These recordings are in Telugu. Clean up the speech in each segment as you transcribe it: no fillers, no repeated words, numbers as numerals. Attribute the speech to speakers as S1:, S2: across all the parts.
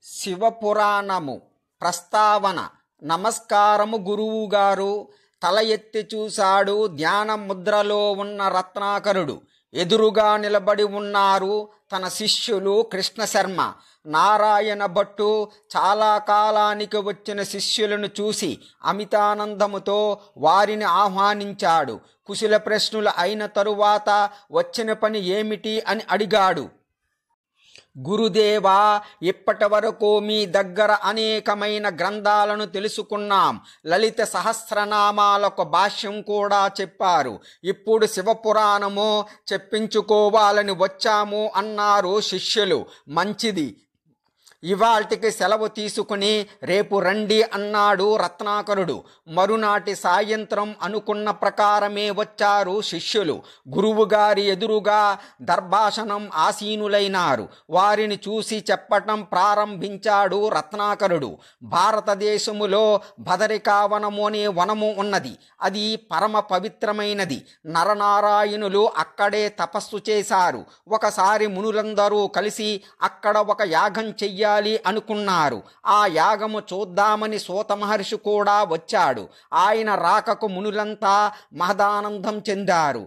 S1: శివపురాణము ప్రస్తావన. నమస్కారము గురువుగారు. తల ఎత్తి చూశాడు. ధ్యాన ముద్రలో ఉన్న రత్నాకరుడు. ఎదురుగా నిలబడి ఉన్నారు తన శిష్యులు కృష్ణశర్మ, నారాయణ భట్టు. చాలా కాలానికి వచ్చిన శిష్యులను చూసి అమితానందముతో వారిని ఆహ్వానించాడు. కుశల ప్రశ్నలు అయిన తరువాత వచ్చిన పని ఏమిటి అని అడిగాడు. గురుదేవా, ఇప్పటి వరకు మీ దగ్గర అనేకమైన గ్రంథాలను తెలుసుకున్నాం. లలిత సహస్రనామాలకు భాష్యం కూడా చెప్పారు. ఇప్పుడు శివపురాణము చెప్పించుకోవాలని వచ్చాము అన్నారు శిష్యులు. మంచిది, ఇవాల్టికి సెలవు తీసుకుని రేపు రండి అన్నాడు రత్నాకరుడు. మరునాటి సాయంత్రం అనుకున్న ప్రకారమే వచ్చారు శిష్యులు. గురువుగారి ఎదురుగా దర్భాషణం ఆసీనులైనారు. వారిని చూసి చెప్పటం ప్రారంభించాడు రత్నాకరుడు. భారతదేశములో బదరికావనము అనే వనము ఉన్నది. అది పరమ పవిత్రమైనది. నరనారాయణులు అక్కడే తపస్సు చేశారు. ఒకసారి మునులందరూ కలిసి అక్కడ ఒక యాగం చెయ్యాలి అనుకున్నారు. ఆ యాగము చూద్దామని సూత మహర్షి కూడా వచ్చాడు. ఆయన రాకకు మునులంతా మహదానందం చెందారు.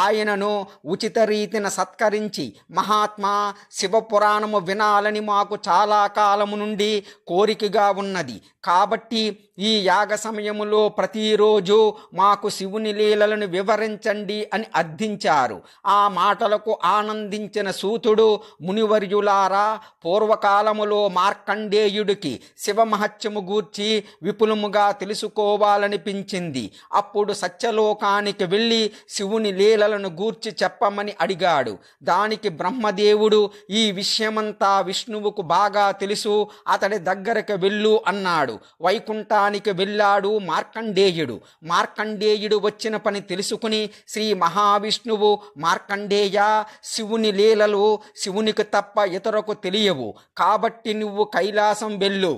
S1: ఆయనను ఉచిత రీతిన సత్కరించి, మహాత్మా, శివపురాణము వినాలని మాకు చాలా కాలము నుండి కోరికగా ఉన్నది. కాబట్టి ఈ యాగ సమయములో ప్రతిరోజు మాకు శివుని లీలలను వివరించండి అని అర్థించారు. ఆ మాటలకు ఆనందించిన సూతుడు, మునివర్యులారా, పూర్వకాలములో మార్కండేయుడికి శివమహత్యము గూర్చి విపులముగా తెలుసుకోవాలనిపించింది. అప్పుడు సత్యలోకానికి వెళ్ళి శివుని లీలలను గూర్చి చెప్పమని అడిగాడు. దానికి బ్రహ్మదేవుడు, ఈ విషయమంతా విష్ణువుకు బాగా తెలుసు, అతడి దగ్గరకు వెళ్ళు అన్నాడు. వైకుంఠానికి వెళ్ళాడు మార్కండేయుడు. మార్కండేయుడు వచ్చిన పని తెలుసుకుని శ్రీ మహావిష్ణువు, మార్కండేయ, శివుని లీలలు శివునికి తప్ప ఇతరులకు తెలియవు. కాబట్టి నువ్వు కైలాసం వెళ్ళు,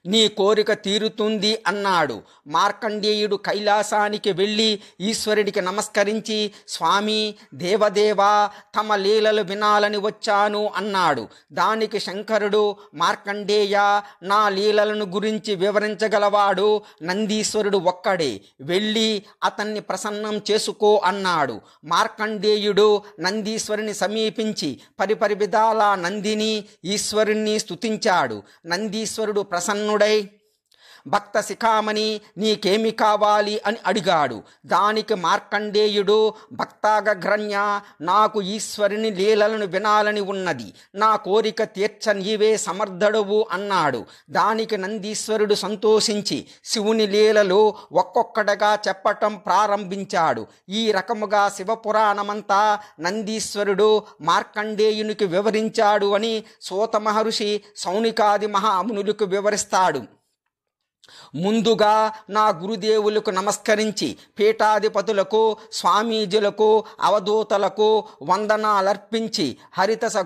S1: నీ కోరిక తీరుతుంది అన్నాడు. మార్కండేయుడు కైలాసానికి వెళ్ళి ఈశ్వరుడికి నమస్కరించి, స్వామి, దేవదేవా, తమ లీలలు వినాలని వచ్చాను అన్నాడు. దానికి శంకరుడు, మార్కండేయ, నా లీలలను గురించి వివరించగలవాడు నందీశ్వరుడు ఒక్కడే, వెళ్ళి అతన్ని ప్రసన్నం చేసుకో అన్నాడు. మార్కండేయుడు నందీశ్వరుని సమీపించి పరిపరి విధాల నందిని, ఈశ్వరుణ్ణి స్తుతించాడు. నందీశ్వరుడు ప్రసన్నుడై, భక్త శిఖామణి, నీకేమి కావాలి అని అడిగాడు. దానికి మార్కండేయుడు, భక్తాగ్రన్య, నాకు ఈశ్వరుని లీలలను వినాలని ఉన్నది. నా కోరిక తీర్చ నీవే సమర్థుడవు అన్నాడు. దానికి నందీశ్వరుడు సంతోషించి శివుని లీలలు ఒక్కొక్కటిగా చెప్పటం ప్రారంభించాడు. ఈ రకముగా శివపురాణమంతా నందీశ్వరుడు మార్కండేయునికి వివరించాడు అని సూత మహర్షి సౌనికాది మహామునులకు వివరిస్తాడు. ముందుగా నా గురుదేవులకు నమస్కరించి పీఠాధిపతులకు, స్వామీజులకు, అవధూతలకు వందనాలర్పించి హరితస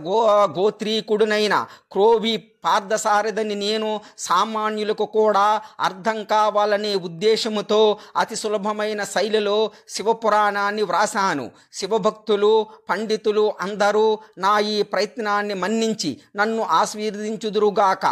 S1: గోత్రీకుడునైన క్రోవి పార్థసారథిని నేను సామాన్యులకు కూడా అర్థం కావాలనే ఉద్దేశముతో అతి సులభమైన శైలిలో శివపురాణాన్ని వ్రాసాను. శివభక్తులు, పండితులు అందరూ నా ఈ ప్రయత్నాన్ని మన్నించి నన్ను ఆశీర్వదించుదురుగాక.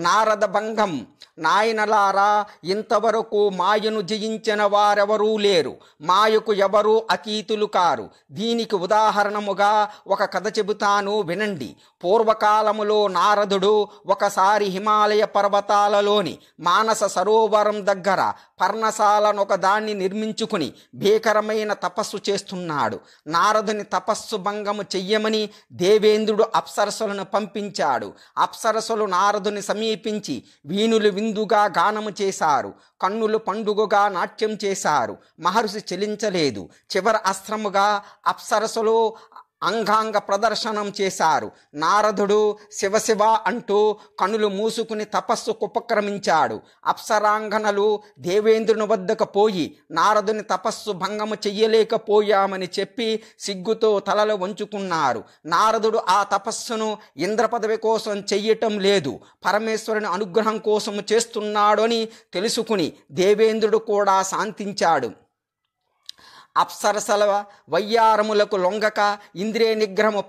S1: నారద భంగం. నాయనలారా, ఇంతవరకు మాయను జయించిన వారెవరూ లేరు. మాయకు ఎవరూ అతీతులు కారు. దీనికి ఉదాహరణముగా ఒక కథ చెబుతాను, వినండి. పూర్వకాలములో నారదుడు ఒకసారి హిమాలయ పర్వతాలలోని మానస సరోవరం దగ్గర పర్ణశాలనొక దాన్ని నిర్మించుకుని భీకరమైన తపస్సు చేస్తున్నాడు. నారదుని తపస్సు భంగము చెయ్యమని దేవేంద్రుడు అప్సరసులను పంపించాడు. అప్సరసులు నారదుని సమీపించి వీణులు విందుగా గానము చేశారు. కన్నులు పండుగగా నాట్యం చేశారు. మహర్షి చెలించలేదు. చివరి అస్త్రముగా అప్సరసులు అంగాంగ ప్రదర్శనం చేశారు. నారదుడు శివశివ అంటూ కనులు మూసుకుని తపస్సుకు ఉపక్రమించాడు. అప్సరాంగనలు దేవేంద్రుని వద్దకు పోయి నారదుని తపస్సు భంగము చెయ్యలేకపోయామని చెప్పి సిగ్గుతో తలలు వంచుకున్నారు. నారదుడు ఆ తపస్సును ఇంద్ర పదవి కోసం చెయ్యటం లేదు, పరమేశ్వరుని అనుగ్రహం కోసం చేస్తున్నాడు అని తెలుసుకుని దేవేంద్రుడు కూడా శాంతించాడు. అప్సరసల వయ్యారములకు లొంగక ఇంద్రియ నిగ్రహము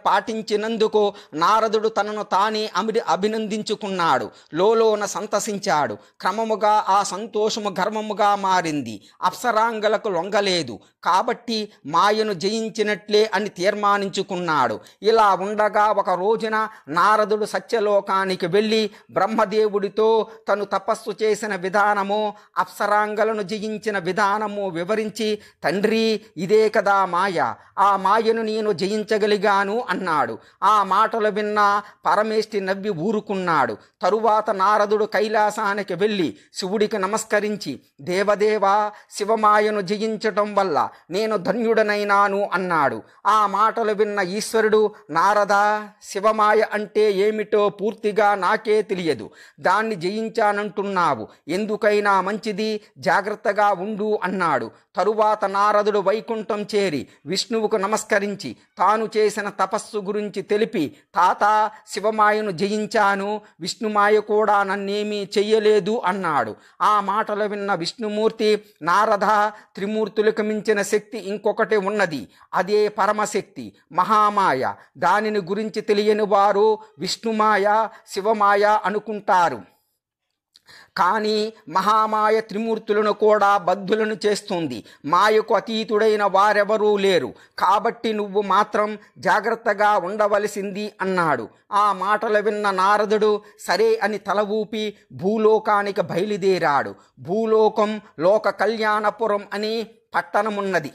S1: పాటించినందుకు నారదుడు తనను తానే అభినందించుకున్నాడు. లోలోన సంతసించాడు. క్రమముగా ఆ సంతోషము గర్వముగా మారింది. అప్సరాంగలకు లొంగలేదు కాబట్టి మాయను జయించినట్లే అని తీర్మానించుకున్నాడు. ఇలా ఉండగా ఒక రోజున నారదుడు సత్యలోకానికి వెళ్ళి బ్రహ్మదేవుడితో తను తపస్సు చేసిన విధానము, అప్సరాంగలను జయించిన విధానము వివరించి, తండ్రి ఇదే కదా మాయ, ఆ మాయను నేను జయించగలిగాను అన్నాడు. ఆ మాటలు విన్న పరమేష్ఠి నవ్వి ఊరుకున్నాడు. తరువాత నారదుడు కైలాసానికి వెళ్ళి శివుడికి నమస్కరించి, దేవదేవా, శివమాయను జయించటం వల్ల నేను ధన్యుడనైనాను అన్నాడు. ఆ మాటలు విన్న ఈశ్వరుడు, నారద, శివమాయ అంటే ఏమిటో పూర్తిగా నాకే తెలియదు. దాన్ని జయించానంటున్నావు. ఎందుకైనా మంచిది, జాగ్రత్తగా ఉండు అన్నాడు. తరువాత నారదుడు వైకుంఠం చేరి విష్ణువుకు నమస్కరించి తాను చేసిన తపస్సు గురించి తెలిపి, తాత, శివమాయను జయించాను, విష్ణుమాయ కూడా నన్నేమీ చెయ్యలేదు అన్నాడు. ఆ మాటలు విన్న విష్ణుమూర్తి, నారద, త్రిమూర్తులకు మించిన శక్తి ఇంకొకటి ఉన్నది. అదే పరమశక్తి, మహామాయ. దానిని గురించి తెలియని వారు విష్ణుమాయ, శివమాయ అనుకుంటారు. కానీ మహామాయ త్రిమూర్తులను కూడా బద్ధులను చేస్తుంది. మాయకు అతీతుడైన వారెవరూ లేరు. కాబట్టి నువ్వు మాత్రం జాగ్రత్తగా ఉండవలసింది అన్నాడు. ఆ మాటలు విన్న నారదుడు సరే అని తల ఊపి భూలోకానికి బయలుదేరాడు. భూలోకం లోక కళ్యాణపురం అని పట్టణమున్నది.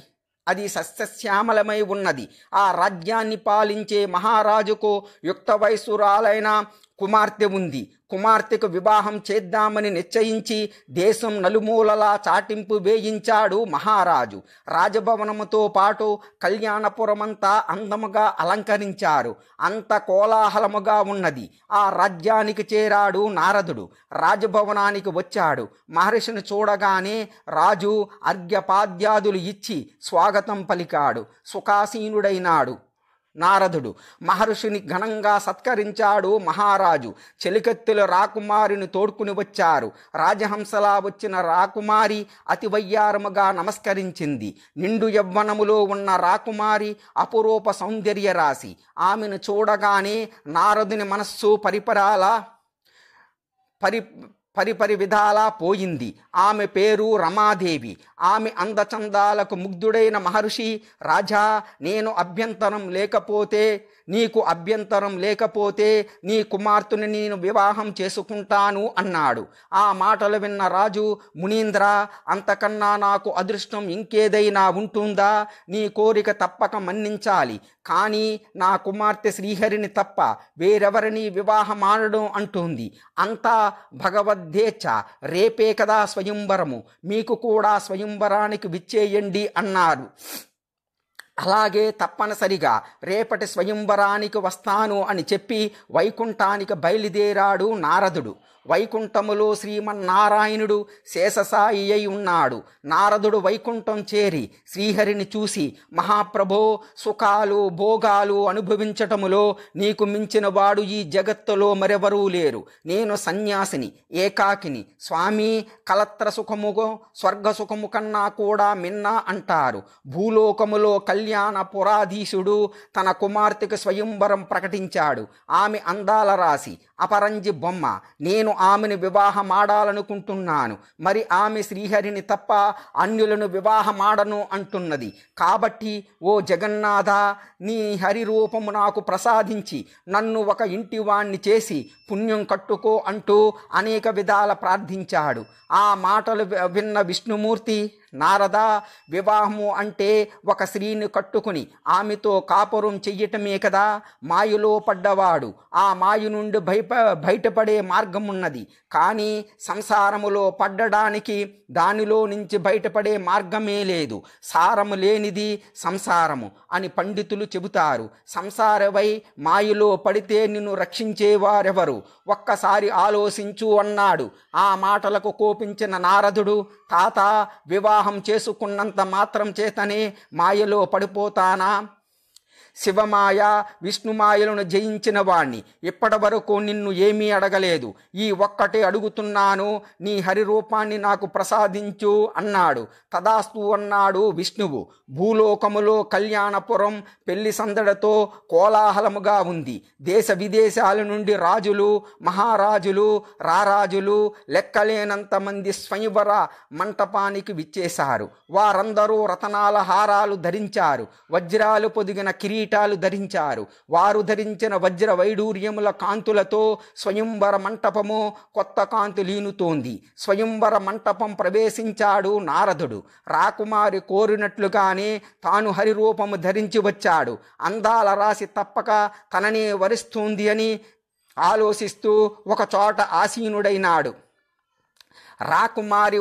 S1: అది సస్యశ్యామలమై ఉన్నది. ఆ రాజ్యాన్ని పాలించే మహారాజుకు యుక్త వయస్సురాలైన కుమార్తె ఉంది. కుమార్తెకు వివాహం చేద్దామని నిశ్చయించి దేశం నలుమూలలా చాటింపు వేయించాడు మహారాజు. రాజభవనముతో పాటు కళ్యాణపురమంతా అందముగా అలంకరించారు. అంత కోలాహలముగా ఉన్నది. ఆ రాజ్యానికి చేరాడు నారదుడు. రాజభవనానికి వచ్చాడు. మహర్షిని చూడగానే రాజు అర్ఘ్యపాద్యాదులు ఇచ్చి స్వాగతం పలికాడు. సుఖాసీనుడైనాడు నారదుడు. మహర్షిని ఘనంగా సత్కరించాడు మహారాజు. చెలికత్తెల రాకుమారిని తోడ్కుని వచ్చారు. రాజహంసలా వచ్చిన రాకుమారి అతి వయ్యారముగా నమస్కరించింది. నిండు యవ్వనములో ఉన్న రాకుమారి అపురూప సౌందర్య రాశి. ఆమెను చూడగానే నారదుని మనస్సు పరిపరి విధాలా పోయింది. ఆమె పేరు రమాదేవి. ఆమె అందచందాలకు ముగ్ధుడైన మహర్షి, రాజా, నీకు అభ్యంతరం లేకపోతే నీ కుమార్తెను నేను వివాహం చేసుకుంటాను అన్నాడు. ఆ మాటలు విన్న రాజు, మునీంద్ర, అంతకన్నా నాకు అదృష్టం ఇంకేదైనా ఉంటుందా? నీ కోరిక తప్పక మన్నించాలి. కానీ నా కుమార్తె శ్రీహరిని తప్ప వేరెవరిని వివాహం ఆడడం అంటుంది. అంతా భగవద్దేచ్ఛ. రేపే కదా స్వయంవరము, మీకు కూడా స్వయంవరానికి విచ్చేయండి అన్నారు. అలాగే తప్పనిసరిగా రేపటి స్వయంవరానికి వస్తాను అని చెప్పి వైకుంఠానికి బయలుదేరాడు నారదుడు. వైకుంఠములో శ్రీమన్నారాయణుడు శేషసాయి అయి ఉన్నాడు. నారదుడు వైకుంఠం చేరి శ్రీహరిని చూసి, మహాప్రభో, సుఖాలు భోగాలు అనుభవించటములో నీకు మించిన వాడు ఈ జగత్తులో మరెవరూ లేరు. నేను సన్యాసిని, ఏకాకిని. స్వామి, కలత్ర సుఖముగో స్వర్గ సుఖము కన్నా కూడా మిన్నా అంటారు. భూలోకములో కళ్యాణ పురాధీశుడు తన కుమార్తెకు స్వయంవరం ప్రకటించాడు. ఆమె అందాల రాశి, అపరంజి బొమ్మ. నేను ఆమెను వివాహమాడాలనుకుంటున్నాను. మరి ఆమె శ్రీహరిని తప్ప అన్యులను వివాహమాడను అంటున్నది. కాబట్టి ఓ జగన్నాథ, నీ హరి రూపము నాకు ప్రసాదించి నన్ను ఒక ఇంటివాణ్ణి చేసి పుణ్యం కట్టుకో అంటూ అనేక విధాల ప్రార్థించాడు. ఆ మాటలు విన్న విష్ణుమూర్తి, నారద, వివాహము అంటే ఒక స్త్రీని కట్టుకుని ఆమెతో కాపురం చెయ్యటమే కదా. మాయలో పడ్డవాడు ఆ మాయ నుండి బయటపడే మార్గం ఉన్నది. కానీ సంసారములో పడ్డడానికి దానిలో నుంచి బయటపడే మార్గమే లేదు. సారము లేనిది సంసారము అని పండితులు చెబుతారు. సంసారవై మాయలో పడితే నిన్ను రక్షించేవారెవరు? ఒక్కసారి ఆలోచించు అన్నాడు. ఆ మాటలకు కోపించిన నారదుడు, తాత, వివాహం చేసుకున్నంత మాత్రం చేతనే మాయలో పడిపోతానా? శివమాయ విష్ణుమాయలను జయించిన వాణ్ణి, ఇప్పటి వరకు నిన్ను ఏమీ అడగలేదు, ఈ ఒక్కటే అడుగుతున్నాను, నీ హరిరూపాన్ని నాకు ప్రసాదించు అన్నాడు. తదాస్తు అన్నాడు విష్ణువు. భూలోకములో కళ్యాణపురం పెళ్లి సందడితో కోలాహలముగా ఉంది. దేశ విదేశాల నుండి రాజులు, మహారాజులు, రారాజులు, లెక్కలేనంత మంది స్వయంవర మంటపానికి విచ్చేశారు. వారందరూ రతనాల హారాలు ధరించారు, వజ్రాలు పొదిగిన కిరీటాలు ధరించారు. వారు ధరించిన వజ్ర వైడూర్యముల కాంతులతో స్వయంవర మంటపము కొత్త కాంతులీనుతోంది. స్వయంవర మంటపం ప్రవేశించాడు నారదుడు. రాకుమారి కోరినట్లుగానే తాను హరిరూపము ధరించి వచ్చాడు. అందాల రాశి తప్పక తననే వరిస్తుంది అని ఆలోచిస్తూ ఒకచోట ఆసీనుడైనాడు. రాకుమారి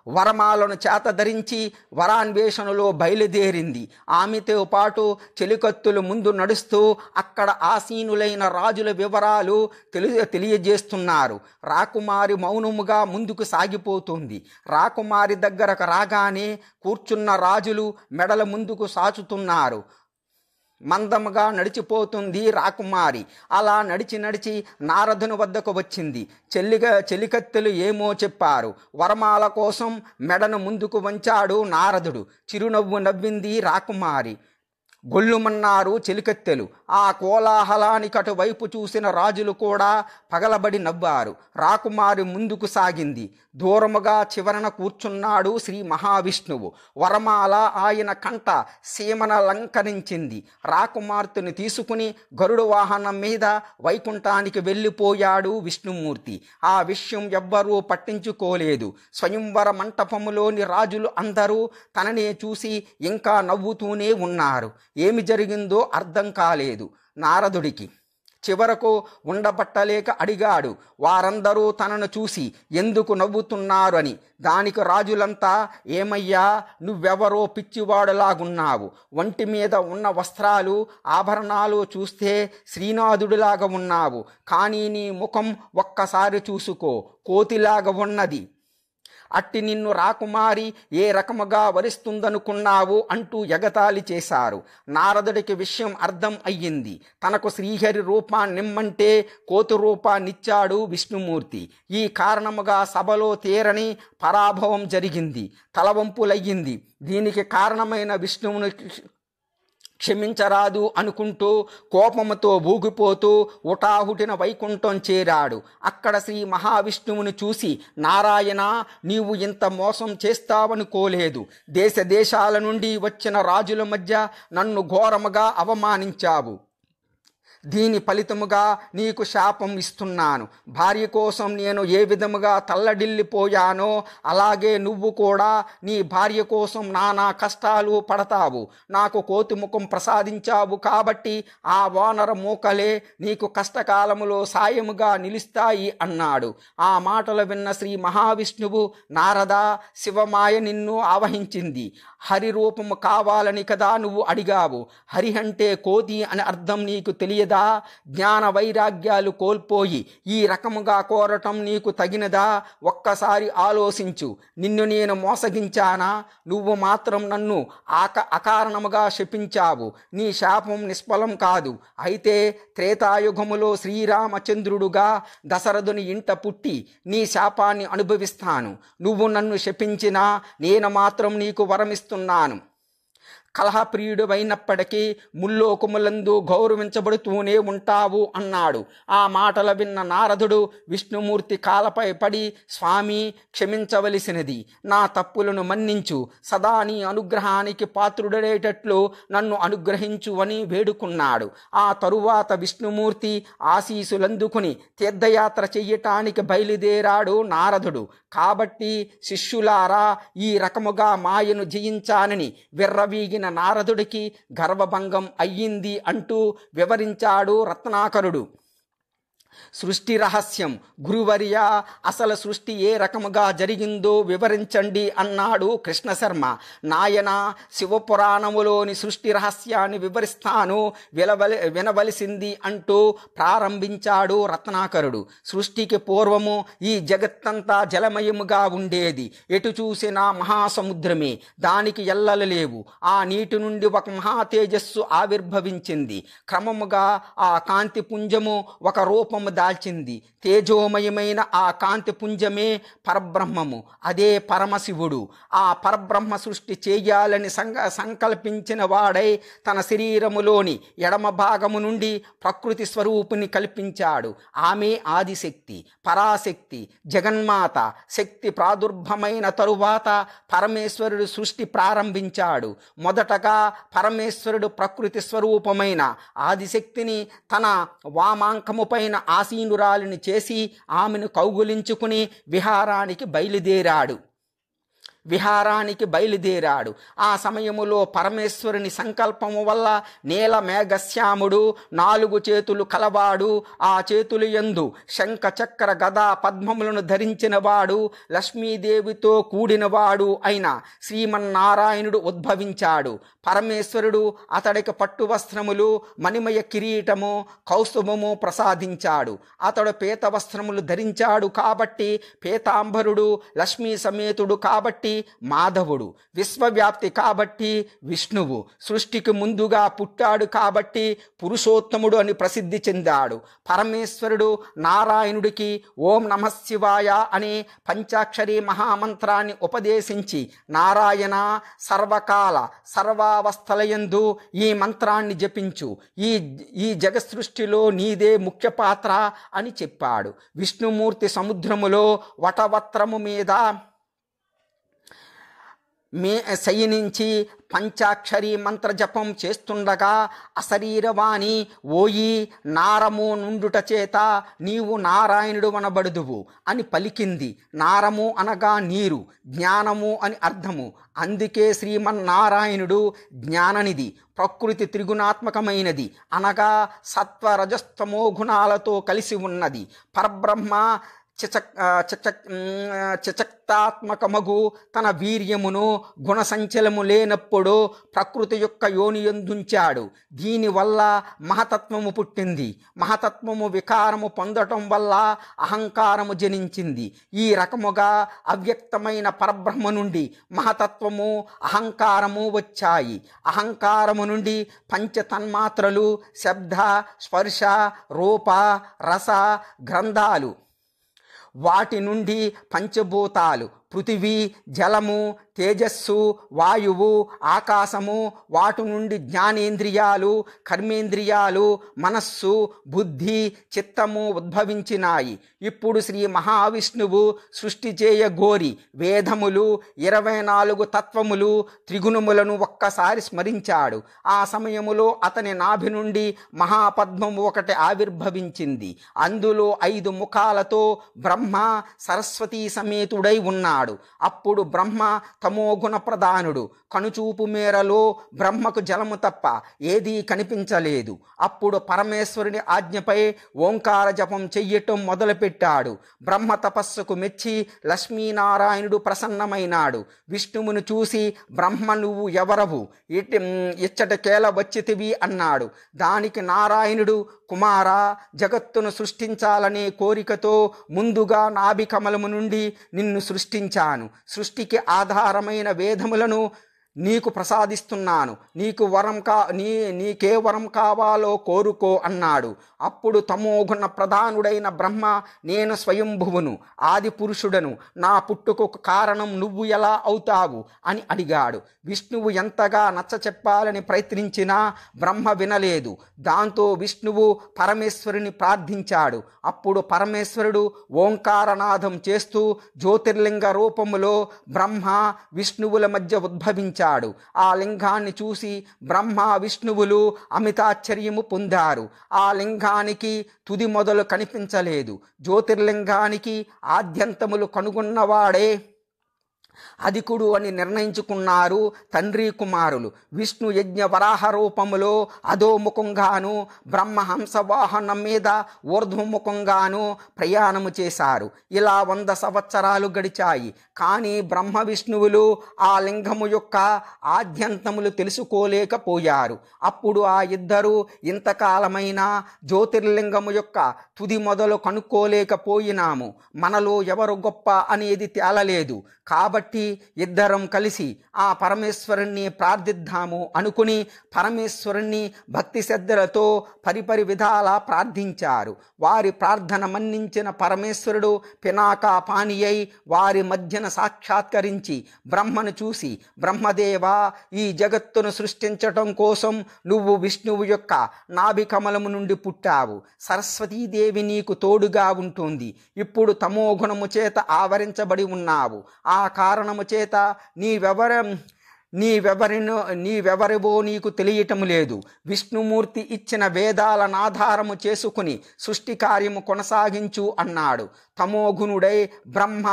S1: వరమాలను చేత ధరించి వరాన్వేషణలో బయలుదేరింది. ఆమెతో పాటు చెలికత్తులు ముందు నడుస్తూ అక్కడ ఆసీనులైన రాజుల వివరాలు తెలియజేస్తున్నారు. రాకుమారి మౌనముగా ముందుకు సాగిపోతుంది. రాకుమారి దగ్గరకు రాగానే కూర్చున్న రాజులు మెడల ముందుకు సాచుతున్నారు. మందముగా నడిచిపోతుంది రాకుమారి. అలా నడిచి నడిచి నారదుని వద్దకు వచ్చింది. చెలికత్తెలు ఏమో చెప్పారు. వరమాల కోసం మెడను ముందుకు వంచాడు నారదుడు. చిరునవ్వు నవ్వింది రాకుమారి. గొల్లుమన్నారు చెలికత్తెలు. ఆ కోలాహలానికి అటువైపు చూసిన రాజులు కూడా పగలబడి నవ్వారు. రాకుమారి ముందుకు సాగింది. దూరముగా చివరన కూర్చున్నాడు శ్రీ మహావిష్ణువు. వరమాల ఆయన కంట సీమనలంకరించింది. రాకుమార్తెను తీసుకుని గరుడ వాహనం మీద వైకుంఠానికి వెళ్ళిపోయాడు విష్ణుమూర్తి. ఆ విషయం ఎవ్వరూ పట్టించుకోలేదు. స్వయంవర మంటపములోని రాజులు అందరూ తననే చూసి ఇంకా నవ్వుతూనే ఉన్నారు. ఏమి జరిగిందో అర్థం కాలేదు నారదుడికి. చివరకు ఉండబట్టలేక అడిగాడు. వారందరూ తనను చూసి ఎందుకు నవ్వుతున్నారు అని. దానికి రాజులంతా, ఏమయ్యా, నువ్వెవరో పిచ్చివాడులాగున్నావు. ఒంటి మీద ఉన్న వస్త్రాలు, ఆభరణాలు చూస్తే శ్రీనాథుడిలాగా ఉన్నావు. కానీ నీ ముఖం ఒక్కసారి చూసుకో, కోతిలాగా ఉన్నది. అట్టి నిన్ను రాకుమారి ఏ రకముగా వరిస్తుందనుకున్నావు అంటూ ఎగతాళి చేశారు. నారదుడికి విషయం అర్థం అయ్యింది. తనకు శ్రీహరి రూపాన్నిమ్మంటే కోతి రూపాన్నిచ్చాడు విష్ణుమూర్తి. ఈ కారణముగా సభలో తీరని పరాభవం జరిగింది, తలవంపులయ్యింది. దీనికి కారణమైన విష్ణువును క్షమించరాదు అనుకుంటూ కోపముతో ఊగిపోతూ ఉటాహుటిన వైకుంఠం చేరాడు. అక్కడ శ్రీ మహావిష్ణువుని చూసి, నారాయణ, నీవు ఇంత మోసం చేస్తావనుకోలేదు. దేశ దేశాల నుండి వచ్చిన రాజుల మధ్య నన్ను ఘోరముగా అవమానించావు. దీని ఫలితముగా నీకు శాపం ఇస్తున్నాను. భార్య కోసం నేను ఏ విధముగా తల్లడిల్లిపోయానో అలాగే నువ్వు కూడా నీ భార్య కోసం నానా కష్టాలు పడతావు. నాకు కోతి ముఖం ప్రసాదించావు కాబట్టి ఆ వానర మూకలే నీకు కష్టకాలములో సాయముగా నిలుస్తాయి అన్నాడు. ఆ మాటలు విన్న శ్రీ మహావిష్ణువు, నారద, శివమాయ నిన్ను ఆవహించింది. హరి రూపము కావాలని కదా నువ్వు అడిగావు. హరి అంటే కోతి అని అర్థం నీకు తెలియదా? జ్ఞాన వైరాగ్యాలు కోల్పోయి ఈ రకముగా కోరటం నీకు తగినదా? ఒక్కసారి ఆలోచించు. నిన్ను నేను మోసగించానా? నువ్వు మాత్రం నన్ను అకారణముగా శపించావు. నీ శాపం నిష్ఫలం కాదు. అయితే త్రేతాయుగములో శ్రీరామచంద్రుడుగా దశరథుని ఇంట పుట్టి నీ శాపాన్ని అనుభవిస్తాను. నువ్వు నన్ను శపించినా నేను మాత్రం నీకు వరమిస్తున్నాను. కలహప్రియుడు అయినప్పటికీ ముల్లోకములందు గౌరవించబడుతూనే ఉంటావు అన్నాడు. ఆ మాటలు విన్న నారదుడు విష్ణుమూర్తి కాలపై పడి, స్వామి, క్షమించవలసినది, నా తప్పులను మన్నించు, సదా నీ అనుగ్రహానికి పాత్రుడేటట్లు నన్ను అనుగ్రహించు అని వేడుకున్నాడు. ఆ తరువాత విష్ణుమూర్తి ఆశీసులందుకుని తీర్థయాత్ర చెయ్యటానికి బయలుదేరాడు నారదుడు. కాబట్టి శిష్యులారా, ఈ రకముగా మాయను జయించానని విర్రవీగిన నారదుడికి గర్వభంగం అయ్యింది అంటూ వివరించాడు రత్నాకరుడు. సృష్టి రహస్యం గురువర్య, అసలు సృష్టి ఏ రకముగా జరిగిందో వివరించండి అన్నాడు కృష్ణశర్మ. నాయన, శివపురాణములోని సృష్టి రహస్యాన్ని వివరిస్తాను, వినవలసింది అంటూ ప్రారంభించాడు రత్నాకరుడు. సృష్టికి పూర్వము ఈ జగత్తంతా జలమయముగా ఉండేది. ఎటు చూసినా మహాసముద్రమే, దానికి ఎల్లలు లేవు. ఆ నీటి నుండి ఒక మహా తేజస్సు ఆవిర్భవించింది. క్రమముగా ఆ కాంతి పుంజము ఒక రూపము దాల్చింది. తేజోమయమైన ఆ కాంతి పుంజమే పరబ్రహ్మము, అదే పరమశివుడు. ఆ పరబ్రహ్మ సృష్టి చేయాలని సంకల్పించిన వాడై తన శరీరములోని ఎడమ భాగము నుండి ప్రకృతి స్వరూపుని కల్పించాడు. ఆమె ఆదిశక్తి, పరాశక్తి, జగన్మాత. శక్తి ప్రాదుర్భమైన తరువాత పరమేశ్వరుడు సృష్టి ప్రారంభించాడు. మొదటగా పరమేశ్వరుడు ప్రకృతి స్వరూపమైన ఆదిశక్తిని తన వామాంకము పైన ఆసీనురాలిని చేసి ఆమెను కౌగులించుకుని విహారానికి బయలుదేరాడు. ఆ సమయములో పరమేశ్వరుని సంకల్పము వల్ల నీల మేఘశ్యాముడు, 4 చేతులు కలవాడు, ఆ చేతులు యందు శంఖ చక్ర గదా పద్మములను ధరించిన వాడు, లక్ష్మీదేవితో కూడినవాడు అయిన శ్రీమన్నారాయణుడు ఉద్భవించాడు. పరమేశ్వరుడు అతడికి పట్టు వస్త్రములు, మణిమయ కిరీటము, కౌస్తుభము ప్రసాదించాడు. అతడు పీత వస్త్రములు ధరించాడు కాబట్టి పీతాంబరుడు, లక్ష్మీ సమేతుడు కాబట్టి మాధవుడు, విశ్వవ్యాప్తి కాబట్టి విష్ణువు, సృష్టికి ముందుగా పుట్టాడు కాబట్టి పురుషోత్తముడు అని ప్రసిద్ధి చెందాడు. పరమేశ్వరుడు నారాయణుడికి ఓం నమఃశివాయ అనే పంచాక్షరి మహామంత్రాన్ని ఉపదేశించి, నారాయణ, సర్వకాల సర్వావస్థలయందు ఈ మంత్రాన్ని జపించు, ఈ జగసృష్టిలో నీదే ముఖ్య పాత్ర అని చెప్పాడు. విష్ణుమూర్తి సముద్రములో వటవత్రము మీద శయనించి పంచాక్షరి మంత్ర జపం చేస్తుండగా అశరీరవాణి, ఓయి నారము నుండుట చేత నీవు నారాయణుడు అనబడుదువు అని పలికింది. నారము అనగా నీరు, జ్ఞానము అని అర్థము. అందుకే శ్రీమన్నారాయణుడు జ్ఞాననిధి. ప్రకృతి త్రిగుణాత్మకమైనది, అనగా సత్వ రజస్తమో గుణాలతో కలిసి ఉన్నది. పరబ్రహ్మ చిచక్తాత్మకమగు తన వీర్యమును గుణసంచలము లేనప్పుడు ప్రకృతి యొక్క యోనియందుంచాడు. దీనివల్ల మహతత్వము పుట్టింది. మహతత్వము వికారము పొందటం వల్ల అహంకారము జనించింది. ఈ రకముగా అవ్యక్తమైన పరబ్రహ్మ నుండి మహతత్వము, అహంకారము వచ్చాయి. అహంకారము నుండి పంచతన్మాత్రలు, శబ్ద, స్పర్శ, రూప, రస, గ్రంథాలు, వాటి నుండి పంచభూతాలు, పృథివీ, జలము, తేజస్సు, వాయువు, ఆకాశము, వాటి నుండి జ్ఞానేంద్రియాలు, కర్మేంద్రియాలు, మనస్సు, బుద్ధి, చిత్తము ఉద్భవించినాయి. ఇప్పుడు శ్రీ మహావిష్ణువు సృష్టి చేయగోరి వేదములు, 24 తత్వములు, త్రిగుణములను ఒక్కసారి స్మరించాడు. ఆ సమయములో అతని నాభి నుండి మహాపద్మము ఒకటి ఆవిర్భవించింది. అందులో 5 ముఖాలతో బ్రహ్మ సరస్వతీ సమేతుడై ఉన్నాడు. అప్పుడు బ్రహ్మ తమోగుణ ప్రధానుడు. కనుచూపు మేరలో బ్రహ్మకు జలము తప్ప ఏదీ కనిపించలేదు. అప్పుడు పరమేశ్వరుని ఆజ్ఞపై ఓంకార జపం చెయ్యటం మొదలుపెట్టాడు. బ్రహ్మ తపస్సుకు మెచ్చి లక్ష్మీనారాయణుడు ప్రసన్నమైనాడు. విష్ణువును చూసి, బ్రహ్మ నువ్వు ఎవరవు, ఇచ్చటకేల వచ్చితివి అన్నాడు. దానికి నారాయణుడు, కుమార, జగత్తును సృష్టించాలనే కోరికతో ముందుగా నాభి కమలము నుండి నిన్ను సృష్టించాను. సృష్టికి ఆధారమైన వేదములను నీకు ప్రసాదిస్తున్నాను. నీకే వరం కావాలో కోరుకో అన్నాడు. అప్పుడు తమోగుణ ప్రధానుడైన బ్రహ్మ, నేను స్వయంభువును, ఆది పురుషుడను, నా పుట్టుకు కారణం నువ్వు ఎలా అవుతావు అని అడిగాడు. విష్ణువు ఎంతగా నచ్చ చెప్పాలని ప్రయత్నించినా బ్రహ్మ వినలేదు. దాంతో విష్ణువు పరమేశ్వరుని ప్రార్థించాడు. అప్పుడు పరమేశ్వరుడు ఓంకారనాదం చేస్తూ జ్యోతిర్లింగ రూపములో బ్రహ్మ విష్ణువుల మధ్య ఉద్భవించాడు. ఆ లింగాన్ని చూసి బ్రహ్మ విష్ణువులు అమితాశ్చర్యము పొందారు. ఆ లింగానికి తుది మొదలు కనిపించలేదు. జ్యోతిర్లింగానికి ఆద్యంతములు కనుగొన్నవాడే అధికుడు అని నిర్ణయించుకున్నారు తండ్రి కుమారులు. విష్ణు యజ్ఞ వరాహ రూపములో అధోముఖంగాను, బ్రహ్మహంస వాహనం మీద ఊర్ధ్వముఖంగాను ప్రయాణము చేశారు. ఇలా 100 సంవత్సరాలు గడిచాయి. కానీ బ్రహ్మ విష్ణువులు ఆ లింగము యొక్క ఆద్యంతములు తెలుసుకోలేకపోయారు. అప్పుడు ఆ ఇద్దరు ఇంతకాలమైనా జ్యోతిర్లింగము యొక్క తుది మొదలు కనుక్కోలేకపోయినాము, మనలో ఎవరు గొప్ప అనేది తేలలేదు, కాబట్టి ఇద్దరం కలిసి ఆ పరమేశ్వరుణ్ణి ప్రార్థిద్దాము అనుకుని పరమేశ్వరుణ్ణి భక్తి శ్రద్ధలతో పరిపరి విధాలా ప్రార్థించారు. వారి ప్రార్థన మన్నించిన పరమేశ్వరుడు పినాకా పాని అయి వారి మధ్యన సాక్షాత్కరించి బ్రహ్మను చూసి, బ్రహ్మదేవా, ఈ జగత్తును సృష్టించటం కోసం నువ్వు విష్ణువు యొక్క నాభికమలము నుండి పుట్టావు. సరస్వతీదేవి నీకు తోడుగా ఉంటుంది. ఇప్పుడు తమోగుణము చేత ఆవరించబడి ఉన్నావు. ఆ కారణము చేత నీవెవరివో నీకు తెలియటం లేదు. విష్ణుమూర్తి ఇచ్చిన వేదాలను ఆధారము చేసుకుని సృష్టి కార్యము కొనసాగించు అన్నాడు. తమోగుణుడై బ్రహ్మ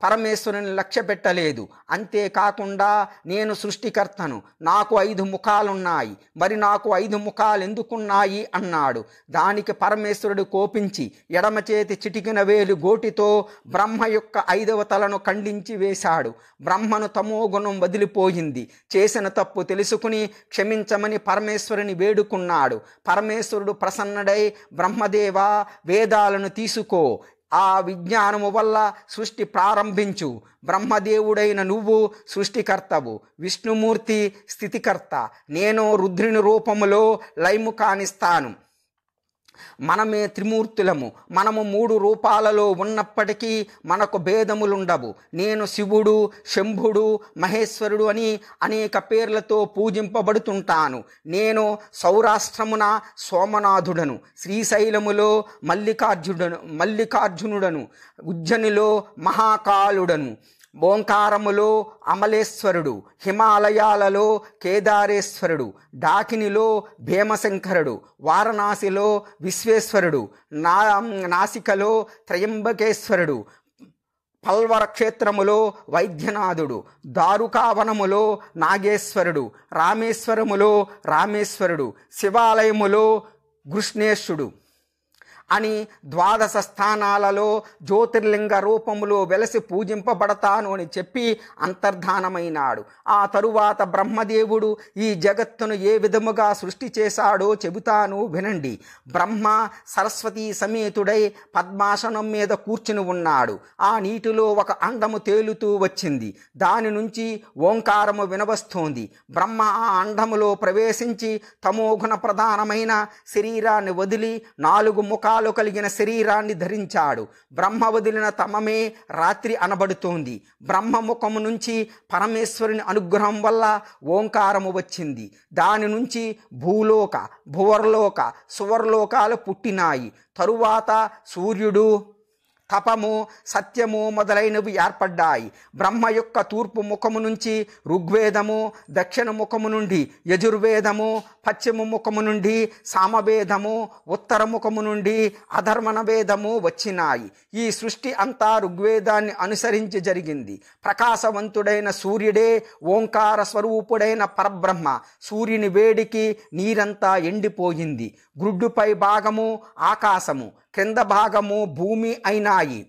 S1: పరమేశ్వరుని లక్ష్య పెట్టలేదు. అంతేకాకుండా నేను సృష్టికర్తను, నాకు 5 ముఖాలున్నాయి, మరి నాకు 5 ముఖాలు ఎందుకున్నాయి అన్నాడు. దానికి పరమేశ్వరుడు కోపించి ఎడమ చేతి చిటికిన వేలు గోటితో బ్రహ్మ యొక్క 5వ తలను ఖండించి వేశాడు. బ్రహ్మను తమోగుణం వదిలిపోయింది. చేసిన తప్పు తెలుసుకుని క్షమించమని పరమేశ్వరుని వేడుకున్నాడు. పరమేశ్వరుడు ప్రసన్నుడై, బ్రహ్మదేవా, వేదాలను తీసుకో, ఆ విజ్ఞానము వల్ల సృష్టి ప్రారంభించు. బ్రహ్మదేవుడైన నువ్వు సృష్టికర్తవు, విష్ణుమూర్తి స్థితికర్త. నేను రుద్రుని రూపములో లయము కానిస్తాను. మనమే త్రిమూర్తులము. మనము 3 రూపాలలో ఉన్నప్పటికీ మనకు భేదములుండవు. నేను శివుడు, శంభుడు, మహేశ్వరుడు అని అనేక పేర్లతో పూజింపబడుతుంటాను. నేను సౌరాష్ట్రమున సోమనాథుడను, శ్రీశైలములో మల్లికార్జునుడను, ఉజ్జనిలో మహాకాలుడను, ఓంకారములో అమలేశ్వరుడు, హిమాలయాలలో కేదారేశ్వరుడు, డాకినిలో భీమశంకరుడు, వారణాసిలో విశ్వేశ్వరుడు, నాసికలో త్రయంబకేశ్వరుడు, పల్వర క్షేత్రములో వైద్యనాథుడు, దారుకావనములో నాగేశ్వరుడు, రామేశ్వరములో రామేశ్వరుడు, శివాలయములో కృష్ణేశుడు అని 12 స్థానాలలో జ్యోతిర్లింగ రూపములో వెలసి పూజింపబడతాను అని చెప్పి అంతర్ధానమైనాడు. ఆ తరువాత బ్రహ్మదేవుడు ఈ జగత్తును ఏ విధముగా సృష్టి చేశాడో చెబుతాను వినండి. బ్రహ్మ సరస్వతీ సమేతుడై పద్మాసనం మీద కూర్చుని ఉన్నాడు. ఆ నీటిలో ఒక అండము తేలుతూ వచ్చింది. దాని నుంచి ఓంకారము వినవస్తోంది. బ్రహ్మ ఆ అండములో ప్రవేశించి తమోగుణ ప్రధానమైన శరీరాన్ని వదిలి 4 ముఖాలు కలిగిన శరీరాన్ని ధరించాడు. బ్రహ్మ వదిలిన తమమే రాత్రి అనబడుతోంది. బ్రహ్మ ముఖము నుంచి పరమేశ్వరుని అనుగ్రహం వల్ల ఓంకారము వచ్చింది. దాని నుంచి భూలోక, భువర్లోక, సువర్లోకాలు పుట్టినాయి. తరువాత సూర్యుడు, తపము, సత్యము మొదలైనవి ఏర్పడ్డాయి. బ్రహ్మ యొక్క తూర్పు ముఖము నుంచి ఋగ్వేదము, దక్షిణ ముఖము నుండి యజుర్వేదము, పశ్చిమ ముఖము నుండి సామవేదము, ఉత్తర ముఖము నుండి అధర్వణ వేదము వచ్చినాయి. ఈ సృష్టి అంతా ఋగ్వేదాన్ని అనుసరించి జరిగింది. ప్రకాశవంతుడైన సూర్యుడే ఓంకార స్వరూపుడైన పరబ్రహ్మ. సూర్యుని వేడికి నీరంతా ఎండిపోయింది. గ్రుడ్డుపై భాగము ఆకాశము, క్రింద భాగము భూమి అయినాయి.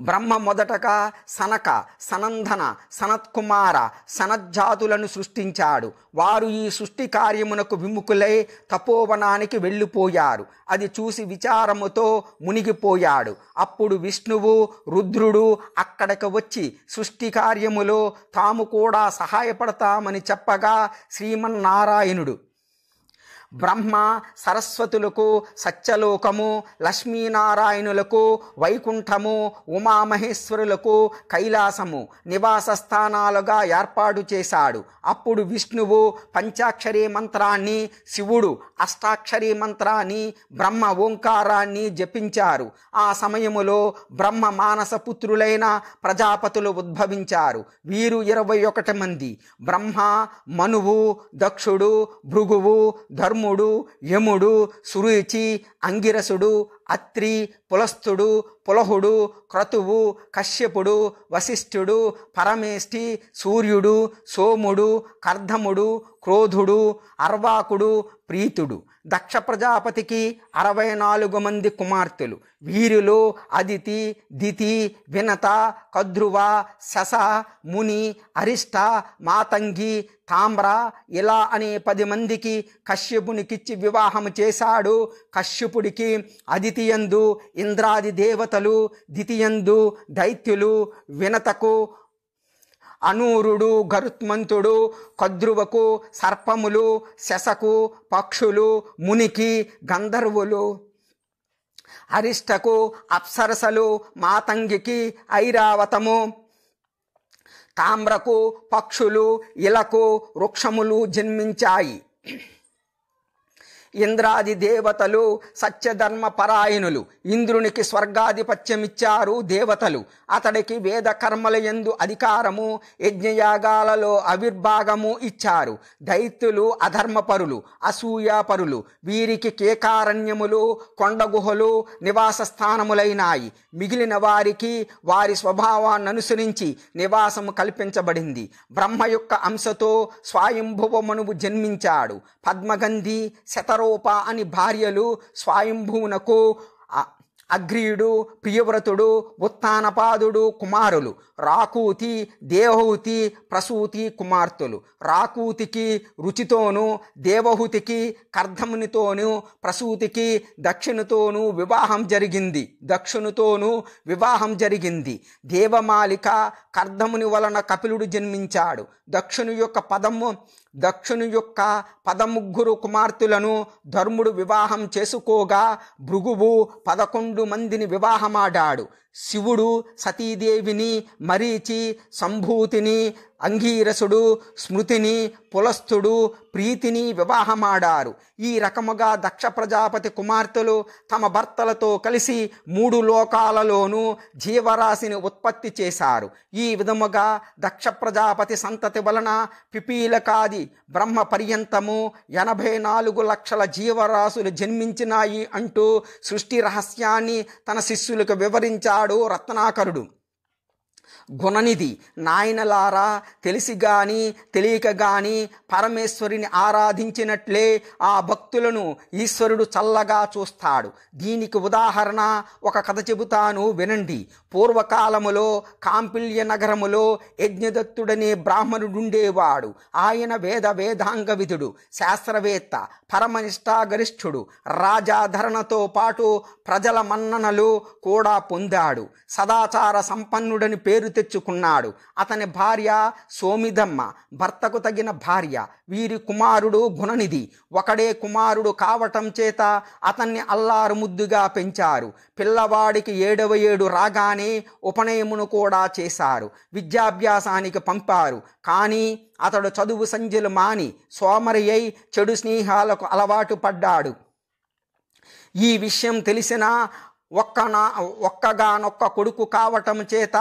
S1: బ్రహ్మ మొదటగా సనక, సనందన, సనత్కుమార, సనజ్జాతులను సృష్టించాడు. వారు ఈ సృష్టి కార్యమునకు విముఖులై తపోవనానికి వెళ్ళిపోయారు. అది చూసి విచారముతో మునిగిపోయాడు. అప్పుడు విష్ణువు, రుద్రుడు అక్కడికి వచ్చి సృష్టి కార్యములో తాము కూడా సహాయపడతామని చెప్పగా శ్రీమన్నారాయణుడు బ్రహ్మ సరస్వతులకు సత్యలోకము, లక్ష్మీనారాయణులకు వైకుంఠము, ఉమామహేశ్వరులకు కైలాసము నివాస స్థానాలుగా ఏర్పాటు చేశాడు. అప్పుడు విష్ణువు పంచాక్షరీ మంత్రాన్ని, శివుడు అష్టాక్షరీ మంత్రాన్ని, బ్రహ్మ ఓంకారాన్ని జపించారు. ఆ సమయములో బ్రహ్మ మానసపుత్రులైన ప్రజాపతులు ఉద్భవించారు. వీరు 21 మంది. బ్రహ్మ, మనువు, దక్షుడు, భృగువు, ధర్ముడు, యముడు, సురుచి, అంగిరసుడు, అత్రి, పులస్తుడు, పులహుడు, క్రతువు, కశ్యపుడు, వశిష్ఠుడు, పరమేష్టి, సూర్యుడు, సోముడు, కర్ధముడు, క్రోధుడు, అర్వాకుడు, ప్రీతుడు. దక్ష ప్రజాపతికి 64 మంది కుమార్తెలు. వీరిలో అదితి, దితి, వినత, కద్రువ, శశ, ముని, అరిష్ట, మాతంగి, తామ్ర ఇలా అనే 10 మందికి కశ్యపునికిచ్చి వివాహం చేశాడు. కశ్యపుడికి అదితియందు ఇంద్రాది దేవతలు, దితియందు దైత్యులు, వినతకు అనూరుడు, గరుత్మంతుడు, కద్రువకు సర్పములు, శశకు పక్షులు, మునికి గంధర్వులు, అరిష్టకు అప్సరసలు, మాతంగికి ఐరావతము, తామ్రకు పక్షులు, ఇలకు వృక్షములు జన్మించాయి. ఇంద్రాది దేవతలు సత్యధర్మ పరాయణులు. ఇంద్రునికి స్వర్గాధిపత్యమిచ్చారు దేవతలు. అతడికి వేద కర్మల యందు అధికారము, యజ్ఞయాగాలలో ఆవిర్భాగము ఇచ్చారు. దైత్యులు అధర్మపరులు, అసూయాపరులు. వీరికి కేకారణ్యములు, కొండగుహలు నివాస స్థానములైనాయి. మిగిలిన వారికి వారి స్వభావాన్ని అనుసరించి నివాసము కల్పించబడింది. బ్రహ్మ యొక్క అంశతో స్వయంభువ మనువు జన్మించాడు. పద్మగంధి, శతరూప అని భార్యలు స్వయంభువునకు అగ్రీయుడు, ప్రియవ్రతుడు, ఉత్తానపాదుడు కుమారులు. రాకూతి, దేవహూతి, ప్రసూతి కుమార్తెలు. రాకూతికి రుచితోనూ, దేవహూతికి కర్ధమునితోనూ, ప్రసూతికి దక్షిణతోనూ వివాహం జరిగింది. దేవమాలిక కర్ధముని వలన కపిలుడు జన్మించాడు. దక్షుని యొక్క 13 కుమార్తెలను ధర్ముడు వివాహం చేసుకోగా భృగువు 11 మందిని వివాహమాడాడు. శివుడు సతీదేవిని, మరీచి, సంభూతిని, అంగీరసుడు, స్మృతిని, పులస్తుడు, ప్రీతిని వివాహమాడారు. ఈ రకముగా దక్ష ప్రజాపతి కుమార్తెలు తమ భర్తలతో కలిసి 3 లోకాలలోనూ జీవరాశిని ఉత్పత్తి చేశారు. ఈ విధముగా దక్ష ప్రజాపతి సంతతి వలన పిపీలకాది బ్రహ్మ పర్యంతము 84 లక్షల జీవరాశులు జన్మించినాయి అంటూ సృష్టి రహస్యాన్ని తన శిష్యులకు వివరించాడు రత్నాకరుడు. గుణనిధి, నాయనలారా, తెలిసి గాని తెలియక గాని పరమేశ్వరిని ఆరాధించినట్లే ఆ భక్తులను ఈశ్వరుడు చల్లగా చూస్తాడు. దీనికి ఉదాహరణ ఒక కథ చెబుతాను వినండి. పూర్వకాలములో కాంపిల్య నగరములో యజ్ఞదత్తుడనే బ్రాహ్మణుడుండేవాడు. ఆయన వేదాంగ విధుడు, శాస్త్రవేత్త, పరమనిష్టాగరిష్ఠుడు. రాజాధరణతో పాటు ప్రజల మన్ననలు కూడా పొందాడు. సదాచార సంపన్నుడని పేరు తెచ్చుకున్నాడు. అతని భార్య సోమిదమ్మ, భర్తకు తగిన భార్య. వీరి కుమారుడు గుణనిధి. ఒకడే కుమారుడు కావటం చేత అతన్ని అల్లారు ముద్దుగా పెంచారు. పిల్లవాడికి 7వ ఏడు రాగానే ఉపనయమును కూడా చేశారు. విద్యాభ్యాసానికి పంపారు. కానీ అతడు చదువు సంధ్యలు మాని సోమరి అయి చెడు స్నేహాలకు అలవాటు పడ్డాడు. ఈ విషయం తెలిసిన ఒక్కగానొక్క కొడుకు కావటం చేత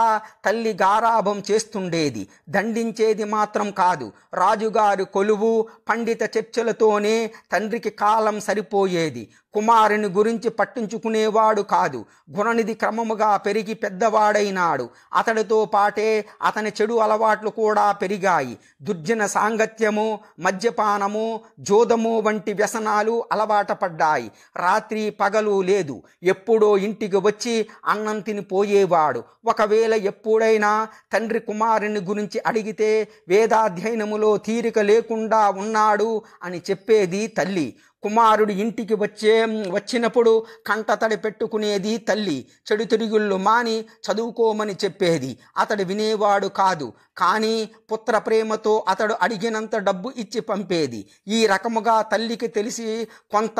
S1: తల్లి గారాభం చేస్తుండేది. దండించేది మాత్రం కాదు. రాజుగారి కొలువు, పండిత చర్చలతోనే తండ్రికి కాలం సరిపోయేది. కుమారుని గురించి పట్టించుకునేవాడు కాదు. గుణనిధి క్రమముగా పెరిగి పెద్దవాడైనాడు. అతడితో పాటే అతని చెడు అలవాట్లు కూడా పెరిగాయి. దుర్జన సాంగత్యము, మద్యపానము, జోదము వంటి వ్యసనాలు అలవాట పడ్డాయి. రాత్రి పగలు లేదు. ఎప్పుడో ఇంటికి వచ్చి అన్నం తినిపోయేవాడు. ఒకవేళ ఎప్పుడైనా తండ్రి కుమారుని గురించి అడిగితే వేదాధ్యయనములో తీరిక లేకుండా ఉన్నాడు అని చెప్పేది తల్లి. కుమారుడు ఇంటికి వచ్చినప్పుడు కంటతడి పెట్టుకునేది తల్లి. చెడు తిరుగుళ్ళు మాని చదువుకోమని చెప్పేది. అతడు వినేవాడు కాదు. కానీ పుత్ర ప్రేమతో అతడు అడిగినంత డబ్బు ఇచ్చి పంపేది. ఈ రకముగా తల్లికి తెలిసి కొంత,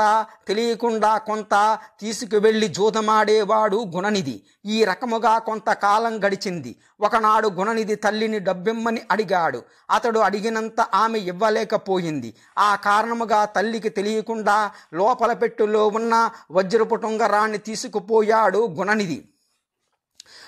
S1: తెలియకుండా కొంత తీసుకువెళ్ళి జూదమాడేవాడు గుణనిధి. ఈ రకముగా కొంతకాలం గడిచింది. ఒకనాడు గుణనిధి తల్లిని డబ్బిమ్మని అడిగాడు. అతడు అడిగినంత ఆమె ఇవ్వలేకపోయింది. ఆ కారణముగా తల్లికి తెలియకుండా లోపల పెట్టులో ఉన్న వజ్రపు టొంగరాన్ని తీసుకుపోయాడు గుణనిధి.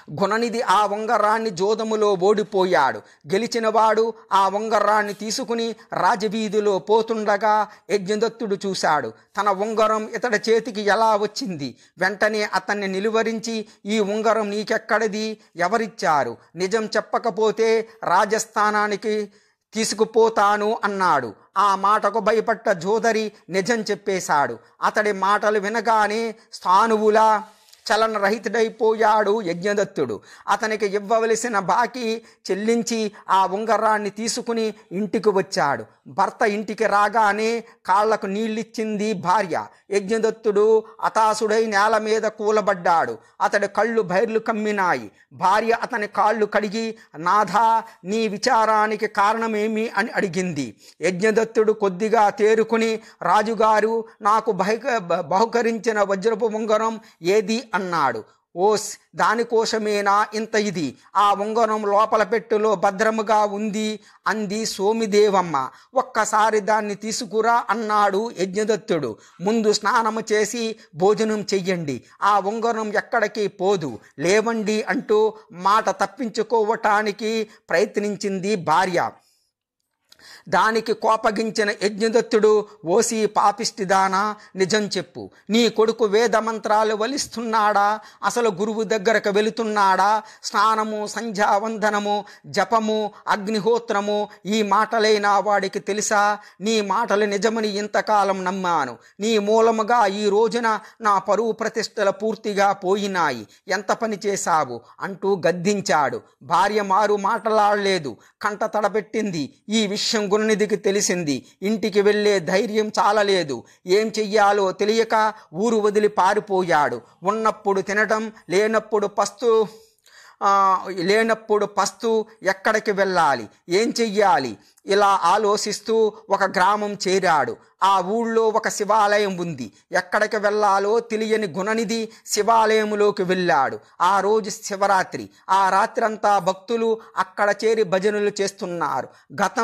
S1: గుణనిధి ఆ ఉంగరాన్ని జోదములో ఓడిపోయాడు. గెలిచినవాడు ఆ ఉంగరాన్ని తీసుకుని రాజవీధిలో పోతుండగా యజ్ఞదత్తుడు చూశాడు. తన ఉంగరం ఇతడి చేతికి ఎలా వచ్చింది? వెంటనే అతన్ని నిలువరించి, ఈ ఉంగరం నీకెక్కడిది? ఎవరిచ్చారు? నిజం చెప్పకపోతే రాజస్థానానికి తీసుకుపోతాను అన్నాడు. ఆ మాటకు భయపడ్డ జోదరి నిజం చెప్పేశాడు. అతడి మాటలు వినగానే స్థానువులా చలనరహితుడైపోయాడు యజ్ఞదత్తుడు. అతనికి ఇవ్వవలసిన బాకీ చెల్లించి ఆ ఉంగరాన్ని తీసుకుని ఇంటికి వచ్చాడు. భర్త ఇంటికి రాగానే కాళ్లకు నీళ్ళిచ్చింది భార్య. యజ్ఞదత్తుడు హతాశుడై నేల మీద కూలబడ్డాడు. అతడి కళ్ళు బైర్లు కమ్మినాయి. భార్య అతని కాళ్ళు కడిగి, నాథా, నీ విచారానికి కారణమేమి అని అడిగింది. యజ్ఞదత్తుడు కొద్దిగా తేరుకుని, రాజుగారు, నాకు బహుకరించిన వజ్రపు ఉంగరం ఏది అన్నాడు. ఓస్, దానికోసమేనా ఇంత ఇది? ఆ ఉంగరం లోపల పెట్టెలో భద్రముగా ఉంది అంది సోమిదేవమ్మ. ఒక్కసారి దాన్ని తీసుకురా అన్నాడు యజ్ఞదత్తుడు. ముందు స్నానము చేసి భోజనం చెయ్యండి, ఆ ఉంగరం ఎక్కడికి పోదు, లేవండి అంటూ మాట తప్పించుకోవటానికి ప్రయత్నించింది భార్య. దానికి కోపగించిన యజ్ఞదత్తుడు, ఓసి పాపిష్టిదానా, నిజం చెప్పు, నీ కొడుకు వేద మంత్రాలు వలిస్తున్నాడా? అసలు గురువు దగ్గరకు వెళుతున్నాడా? స్నానము, సంధ్యావందనము, జపము, అగ్నిహోత్రము, ఈ మాటలైనా వాడికి తెలుసా? నీ మాటలు నిజమని ఇంతకాలం నమ్మాను. నీ మూలముగా ఈ రోజున నా పరువు ప్రతిష్టలు పూర్తిగా పోయినాయి. ఎంత పని చేశావు అంటూ గద్దించాడు. భార్య మారు మాట్లాడలేదు, కంట తడబెట్టింది. ఈ విషయం గుణనిధికి తెలిసింది. ఇంటికి వెళ్ళే ధైర్యం చాలలేదు. ఏం చెయ్యాలో తెలియక ఊరు వదిలి పారిపోయాడు. ఉన్నప్పుడు తినడం, లేనప్పుడు పస్తు ఎక్కడికి వెళ్ళాలి, ఏం చెయ్యాలి, ఇలా ఆలోచిస్తూ ఒక గ్రామం చేరాడు. ఆ ఊళ్ళో ఒక శివాలయం ఉంది. ఎక్కడికి వెళ్ళాలో తెలియని గుణనిధి శివాలయంలోకి వెళ్ళాడు. ఆ రోజు శివరాత్రి. ఆ రాత్రంతా భక్తులు అక్కడ చేరి భజనలు చేస్తున్నారు. గత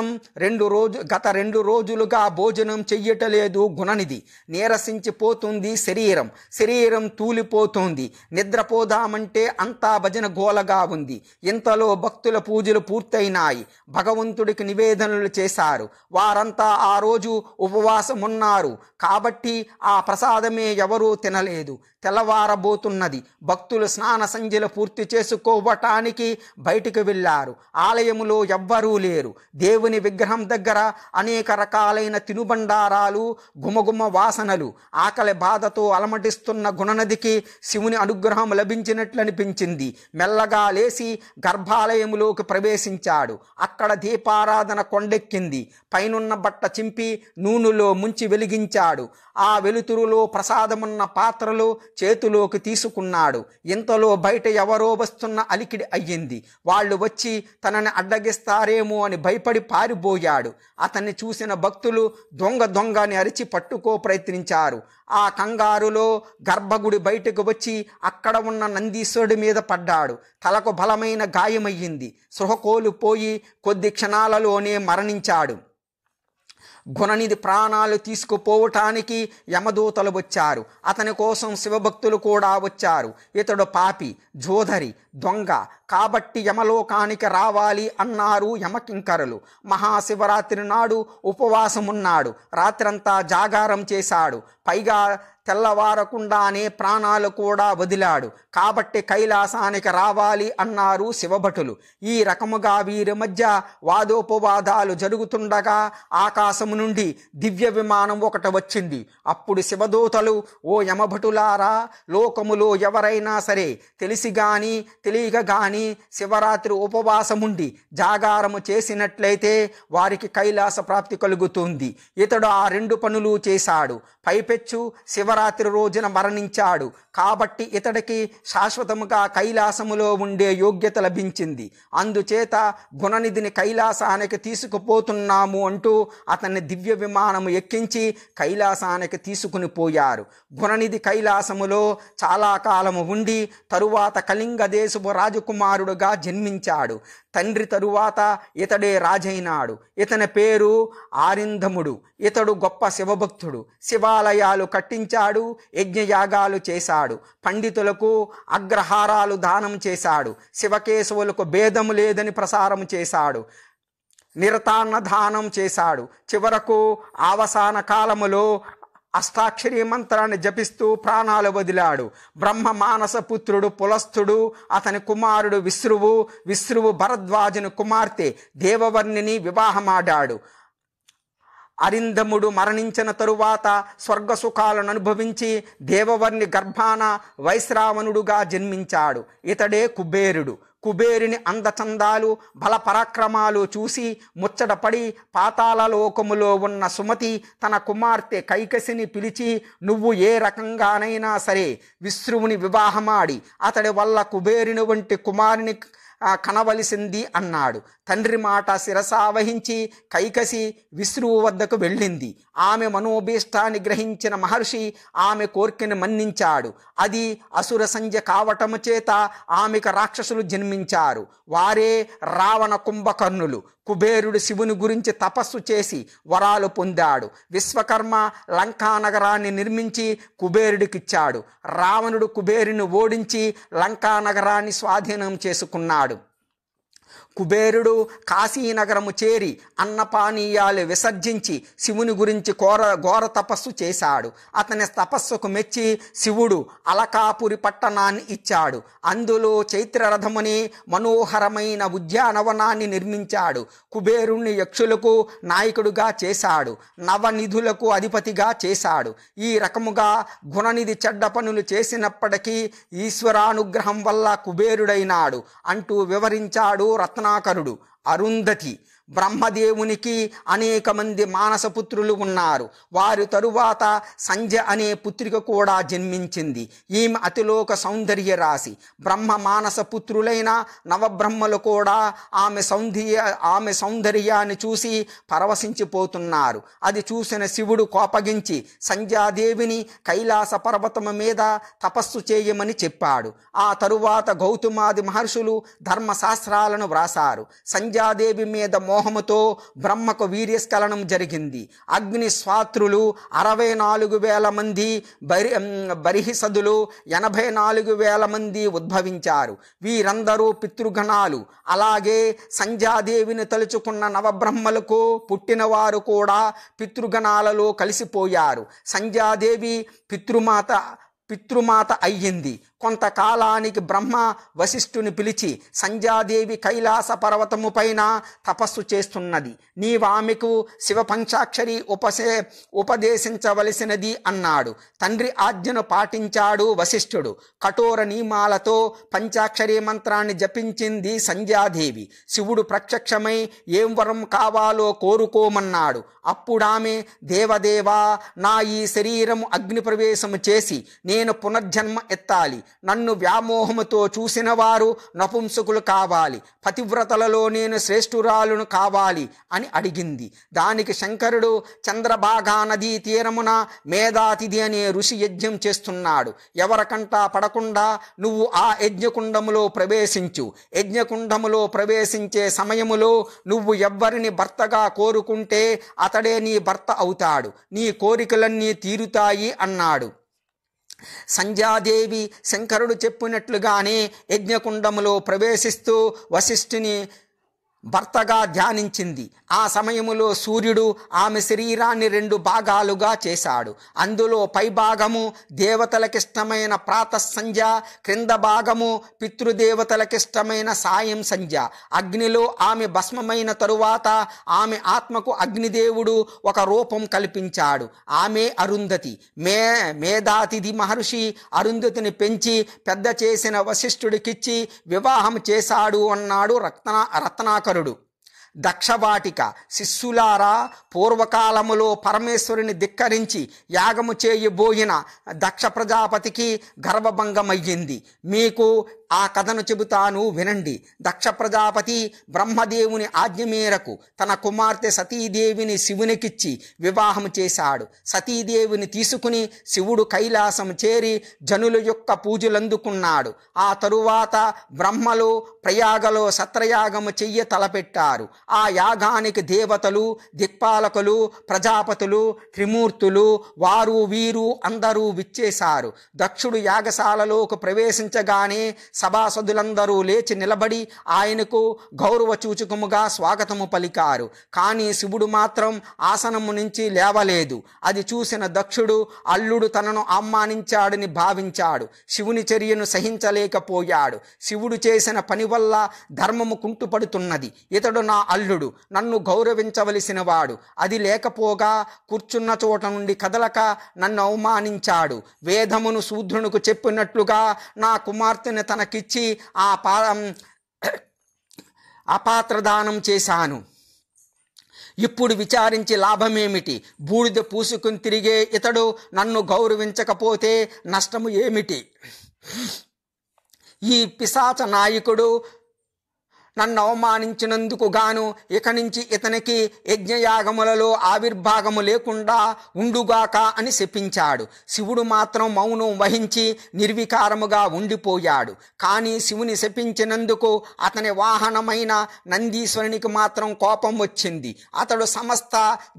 S1: 2 రోజులుగా భోజనం చెయ్యటలేదు గుణనిధి. నీరసించిపోతుంది శరీరం తూలిపోతుంది. నిద్రపోదామంటే అంతా భజన గోలగా ఉంది. ఇంతలో భక్తుల పూజలు పూర్తయినాయి. భగవంతుడికి నివేదనలు చేశారు. వారంతా ఆ రోజు ఉపవాసం ఉన్నారు కాబట్టి ఆ ప్రసాదమే ఎవరూ తినలేదు. తెల్లవారబోతున్నది. భక్తులు స్నాన సంధ్యలు పూర్తి చేసుకోవటానికి బయటికి వెళ్ళారు. ఆలయములో ఎవ్వరూ లేరు. దేవుని విగ్రహం దగ్గర అనేక రకాలైన తినుబండారాలు, గుమగుమ వాసనలు. ఆకలి బాధతో అలమటిస్తున్న గుణనిధికి శివుని అనుగ్రహం లభించినట్లు అనిపించింది. మెల్లగా లేచి గర్భాలయములోకి ప్రవేశించాడు. అక్కడ దీపారాధన కొండెక్కింది. పైనున్న బట్ట చింపి నూనెలో ముంచి వెలిగించాడు. ఆ వెలుతురులో ప్రసాదమున్న పాత్రలు చేతిలోకి తీసుకున్నాడు. ఇంతలో బయట ఎవరో వస్తున్న అలికిడి అయ్యింది. వాళ్ళు వచ్చి తనని అడ్డగిస్తారేమో అని భయపడి పారిపోయాడు. అతన్ని చూసిన భక్తులు దొంగ అని అరిచి పట్టుకో ప్రయత్నించారు. ఆ కంగారులో గర్భగుడి బయటకు వచ్చి అక్కడ ఉన్న నందీశ్వరుడి మీద పడ్డాడు. తలకు బలమైన గాయమయ్యింది. స్పృహ కోల్పోయి కొద్ది క్షణాలలోనే మరణించాడు. గుణనిధి ప్రాణాలు తీసుకుపోవటానికి యమదూతలు వచ్చారు. అతని కోసం శివభక్తులు కూడా వచ్చారు. ఇతడు పాపి, జోధరి, దొంగ కాబట్టి యమలోకానికి రావాలి అన్నారు యమకింకరులు. మహాశివరాత్రి నాడు ఉపవాసమున్నాడు. రాత్రంతా జాగారం చేశాడు. పైగా తెల్లవారకుండానే ప్రాణాలు కూడా వదిలాడు. కాబట్టి కైలాసానికి రావాలి అన్నారు శివభటులు. ఈ రకముగా వీరి మధ్య వాదోపవాదాలు జరుగుతుండగా ఆకాశము నుండి దివ్య విమానం ఒకటి వచ్చింది. అప్పుడు శివదూతలు, ఓ యమభటులారా, లోకములో ఎవరైనా సరే తెలిసి గాని తెలియక గాని శివరాత్రి ఉపవాసముండి జాగారము చేసినట్లయితే వారికి కైలాస ప్రాప్తి కలుగుతుంది. ఇతడు ఆ 2 పనులు చేశాడు. పైపెచ్చు శివరాత్రి రోజున మరణించాడు. కాబట్టి ఇతడికి శాశ్వతముగా కైలాసములో ఉండే యోగ్యత లభించింది. అందుచేత గుణనిధిని కైలాసానికి తీసుకుపోతున్నాము అంటూ అతన్ని దివ్య విమానము ఎక్కించి కైలాసానికి తీసుకుని పోయారు. గుణనిధి కైలాసములో చాలా కాలము ఉండి తరువాత కళింగ దేశపు రాజకుమారుడుగా జన్మించాడు. తండ్రి తరువాత ఇతడే రాజైనాడు. ఇతని పేరు ఆరింధముడు. ఇతడు గొప్ప శివభక్తుడు. శివాలయాలు కట్టించాడు. చేశాడు, యజ్ఞయాగాలు చేశాడు, పండితులకు అగ్రహారాలు దానం చేశాడు, శివకేశవులకు భేదము లేదని ప్రసారం చేశాడు, నిరతాన్న దానం చేశాడు. చివరకు అవసాన కాలములో అష్టాక్షరీ మంత్రాన్ని జపిస్తూ ప్రాణాలు వదిలాడు. బ్రహ్మ మానస పుత్రుడు పులస్తుడు, అతని కుమారుడు విశ్రువు భరద్వాజుని కుమార్తె దేవవర్ణిని వివాహమాడాడు. అరిందముడు మరణించిన తరువాత స్వర్గ సుఖాలను అనుభవించి దేవవర్ణి గర్భాన వైశ్రావణుడుగా జన్మించాడు. ఇతడే కుబేరుడు. కుబేరుని అందచందాలు బలపరాక్రమాలు చూసి ముచ్చటపడి పాతాళలోకములో ఉన్న సుమతి తన కుమార్తె కైకసిని పిలిచి, నువ్వు ఏ రకంగానైనా సరే విశ్రువుని వివాహమాడి అతడి వల్ల కుబేరుని వంటి కుమారుని కనవలసింది అన్నాడు. తండ్రి మాట శిరసావహించి కైకసి విశ్రువు వద్దకు వెళ్ళింది. ఆమె మనోభీష్టాన్ని గ్రహించిన మహర్షి ఆమె కోర్కెను మన్నించాడు. అది అసుర సంధ్య కావటము చేత ఆమెకు రాక్షసులు జన్మించారు. వారే రావణ కుంభకర్ణులు. కుబేరుడు శివుని గురించి తపస్సు చేసి వరాలు పొందాడు. విశ్వకర్మ లంకానగరాన్ని నిర్మించి కుబేరుడికిచ్చాడు. రావణుడు కుబేరుని ఓడించి లంకానగరాన్ని స్వాధీనం చేసుకున్నాడు. కుబేరుడు కాశీనగరము చేరి అన్నపానీయాలు విసర్జించి శివుని గురించి ఘోర తపస్సు చేశాడు. అతని తపస్సుకు మెచ్చి శివుడు అలకాపురి పట్టణాన్ని ఇచ్చాడు. అందులో చైత్రరథముని మనోహరమైన ఉద్యానవనాన్ని నిర్మించాడు. కుబేరుణ్ణి యక్షులకు నాయకుడుగా చేశాడు. నవనిధులకు అధిపతిగా చేశాడు. ఈ రకముగా గుణనిధి చెడ్డ పనులు చేసినప్పటికీ ఈశ్వరానుగ్రహం వల్ల కుబేరుడైనాడు అంటూ వివరించాడు రత్నాకరుడు. అరుంధతి బ్రహ్మదేవునికి అనేక మంది మానసపుత్రులు ఉన్నారు. వారి తరువాత సంధ్య అనే పుత్రిక కూడా జన్మించింది. ఈమె అతిలోక సౌందర్య రాశి. బ్రహ్మ మానస పుత్రులైన నవబ్రహ్మలు కూడా ఆమె సౌందర్యాన్ని చూసి పరవశించిపోతున్నారు. అది చూసిన శివుడు కోపగించి సంధ్యాదేవిని కైలాస పర్వతము మీద తపస్సు చేయమని చెప్పాడు. ఆ తరువాత గౌతమాది మహర్షులు ధర్మశాస్త్రాలను వ్రాసారు. సంధ్యాదేవి మీద మోహముతో బ్రహ్మకు వీర్యస్ఖలనం జరిగింది. అగ్ని స్వాత్రులు 64,000 మంది, బరిహిసదులు 84,000 మంది ఉద్భవించారు. వీరందరూ పితృగణాలు. అలాగే సంధ్యాదేవిని తలుచుకున్న నవబ్రహ్మలకు పుట్టినవారు కూడా పితృగణాలలో కలిసిపోయారు. సంధ్యాదేవి పితృమాత అయ్యింది. కొంతకాలానికి బ్రహ్మ వశిష్ఠుని పిలిచి సంధ్యాదేవి కైలాస పర్వతము పైన తపస్సు చేస్తున్నది, నీవామెకు శివ పంచాక్షరి ఉపదేశించవలసినది అన్నాడు. తండ్రి ఆజ్ఞను పాటించాడు వశిష్ఠుడు. కఠోర నియమాలతో పంచాక్షరి మంత్రాన్ని జపించింది సంధ్యాదేవి. శివుడు ప్రత్యక్షమై ఏం వరం కావాలో కోరుకోమన్నాడు. అప్పుడామె, దేవదేవా, నా ఈ శరీరము అగ్ని ప్రవేశము చేసి నేను పునర్జన్మ ఎత్తాలి. నన్ను వ్యామోహముతో చూసిన వారు నపుంసకులు కావాలి. పతివ్రతలలో నేను శ్రేష్ఠురాలును కావాలి అని అడిగింది. దానికి శంకరుడు చంద్రభాగా నదీ తీరమున మేధాతిథి అనే ఋషి యజ్ఞం చేస్తున్నాడు. ఎవరికంటా పడకుండా నువ్వు ఆ యజ్ఞకుండములో ప్రవేశించు. యజ్ఞకుండములో ప్రవేశించే సమయములో నువ్వు ఎవ్వరిని భర్తగా కోరుకుంటే అతడే నీ భర్త అవుతాడు. నీ కోరికలన్నీ తీరుతాయి అన్నాడు. సంధ్యాదేవి శంకరుడు చెప్పినట్లుగానే యజ్ఞకుండములో ప్రవేశిస్తూ వశిష్ఠుని భర్తగా ధ్యానించింది. ఆ సమయములో సూర్యుడు ఆమె శరీరాన్ని 2 భాగాలుగా చేశాడు. అందులో పైభాగము దేవతలకిష్టమైన ప్రాతః సంధ్య, క్రింద భాగము పితృదేవతలకిష్టమైన సాయం సంధ్య. అగ్నిలో ఆమె భస్మమైన తరువాత ఆమె ఆత్మకు అగ్నిదేవుడు ఒక రూపం కల్పించాడు. ఆమె అరుంధతి. మేధాతిథి మహర్షి అరుంధతిని పెంచి పెద్ద చేసిన వశిష్ఠుడికిచ్చి వివాహం చేశాడు అన్నాడు రత్నాకరుడు. దక్షవాటిక. శిష్యులారా, పూర్వకాలములో పరమేశ్వరుని ధిక్కరించి యాగము చేయబోయిన దక్ష ప్రజాపతికి గర్వభంగమయ్యింది. మీకు ఆ కథను చెబుతాను వినండి. దక్ష ప్రజాపతి బ్రహ్మదేవుని ఆజ్ఞ మేరకు తన కుమార్తె సతీదేవిని శివునికిచ్చి వివాహం చేశాడు. సతీదేవిని తీసుకుని శివుడు కైలాసం చేరి జనుల యొక్క పూజలందుకున్నాడు. ఆ తరువాత బ్రహ్మలు ప్రయాగలో సత్రయాగము చెయ్య తలపెట్టారు. ఆ యాగానికి దేవతలు, దిక్పాలకులు, ప్రజాపతులు, త్రిమూర్తులు వారు వీరు అందరూ విచ్చేశారు. దక్షుడు యాగశాలలోకి ప్రవేశించగానే సభాసదులందరూ లేచి నిలబడి ఆయనకు గౌరవ సూచకముగా స్వాగతము పలికారు. కానీ శివుడు మాత్రం ఆసనము నుంచి లేవలేదు. అది చూసిన దక్షుడు అల్లుడు తనను అవమానించాడని భావించాడు. శివుని చర్యను సహించలేకపోయాడు. శివుడు చేసిన పని వల్ల ధర్మము కుంటుపడుతున్నది. ఇతడు నా అల్లుడు, నన్ను గౌరవించవలసిన వాడు. అది లేకపోగా కూర్చున్న చోట నుండి కదలక నన్ను అవమానించాడు. వేదమును శూద్రునికి చెప్పినట్లుగా నా కుమార్తెను తనకిచ్చి అపాత్రదానం చేశాను. ఇప్పుడు విచారించి లాభమేమిటి? బూడిద పూసుకుని తిరిగే ఇతడు నన్ను గౌరవించకపోతే నష్టము ఏమిటి? ఈ పిశాచ నాయకుడు నన్ను అవమానించినందుకు గాను ఇక నుంచి ఇతనికి యజ్ఞయాగములలో ఆవిర్భాగము లేకుండా ఉండుగాక అని శపించాడు. శివుడు మాత్రం మౌనం వహించి నిర్వికారముగా ఉండిపోయాడు. కానీ శివుని శపించినందుకు అతని వాహనమైన నందీశ్వరునికి మాత్రం కోపం వచ్చింది. అతడు సమస్త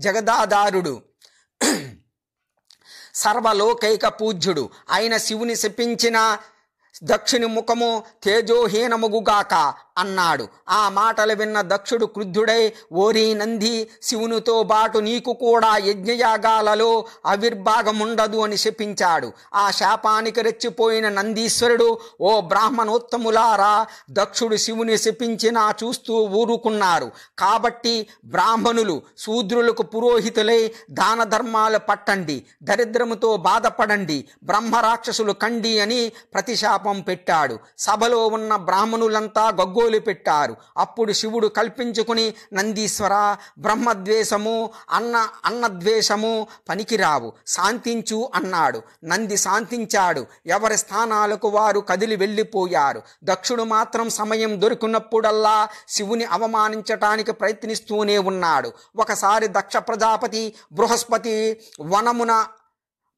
S1: జగదాధారుడు, సర్వలోకైక పూజ్యుడు అయిన శివుని శపించిన దక్షుని ముఖము తేజోహీనముగుగాక అన్నాడు. ఆ మాటలు విన్న దక్షుడు క్రుద్ధుడై, ఓరి నంది, శివునితో బాటు నీకు కూడా యజ్ఞయాగాలలో ఆవిర్భాగముండదు అని శపించాడు. ఆ శాపానికి రెచ్చిపోయిన నందీశ్వరుడు, ఓ బ్రాహ్మణోత్తములారా, దక్షుడు శివుని శపించినా చూస్తూ ఊరుకున్నారు. కాబట్టి బ్రాహ్మణులు శూద్రులకు పురోహితులై దాన ధర్మాలు పట్టండి, దరిద్రముతో బాధపడండి, బ్రహ్మరాక్షసులు కండి అని ప్రతిశాపం పెట్టాడు. సభలో ఉన్న బ్రాహ్మణులంతా గగ్గోలు పెట్టారు. అప్పుడు శివుడు కల్పించుకుని, నందీశ్వర, బ్రహ్మద్వేషము అన్నద్వేషము పనికిరావు, శాంతించు అన్నాడు. నంది శాంతించాడు. ఎవరి స్థానాలకు వారు కదిలి వెళ్ళిపోయారు. దక్షుడు మాత్రం సమయం దొరికినప్పుడల్లా శివుని అవమానించటానికి ప్రయత్నిస్తూనే ఉన్నాడు. ఒకసారి దక్ష ప్రజాపతి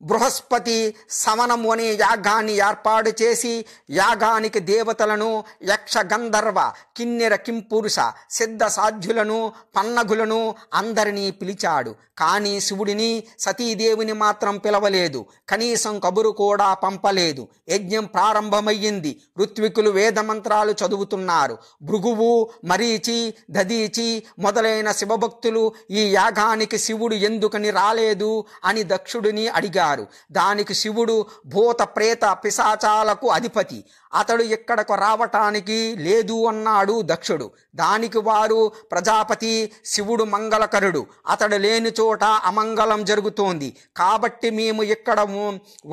S1: బృహస్పతి సవనము అనే యాగాన్ని ఏర్పాటు చేసి యాగానికి దేవతలను, యక్ష, గంధర్వ, కిన్నెర, కింపురుష, సిద్ధ సాధ్యులను, పన్నగులను అందరినీ పిలిచాడు. కానీ శివుడిని, సతీదేవిని మాత్రం పిలవలేదు. కనీసం కబురు కూడా పంపలేదు. యజ్ఞం ప్రారంభమయ్యింది. ఋత్వికులు వేదమంత్రాలు చదువుతున్నారు. భృగువు, మరీచి, దదీచి మొదలైన శివభక్తులు ఈ యాగానికి శివుడు ఎందుకని రాలేదు అని దక్షుడిని అడిగారు. దానికి శివుడు భూత ప్రేత పిశాచాలకు అధిపతి, అతడు ఇక్కడకు రావటానికి లేదు అన్నాడు దక్షుడు. దానికి వారు, ప్రజాపతి, శివుడు మంగళకరుడు, అతడు లేని చోట అమంగళం జరుగుతోంది, కాబట్టి మేము ఇక్కడ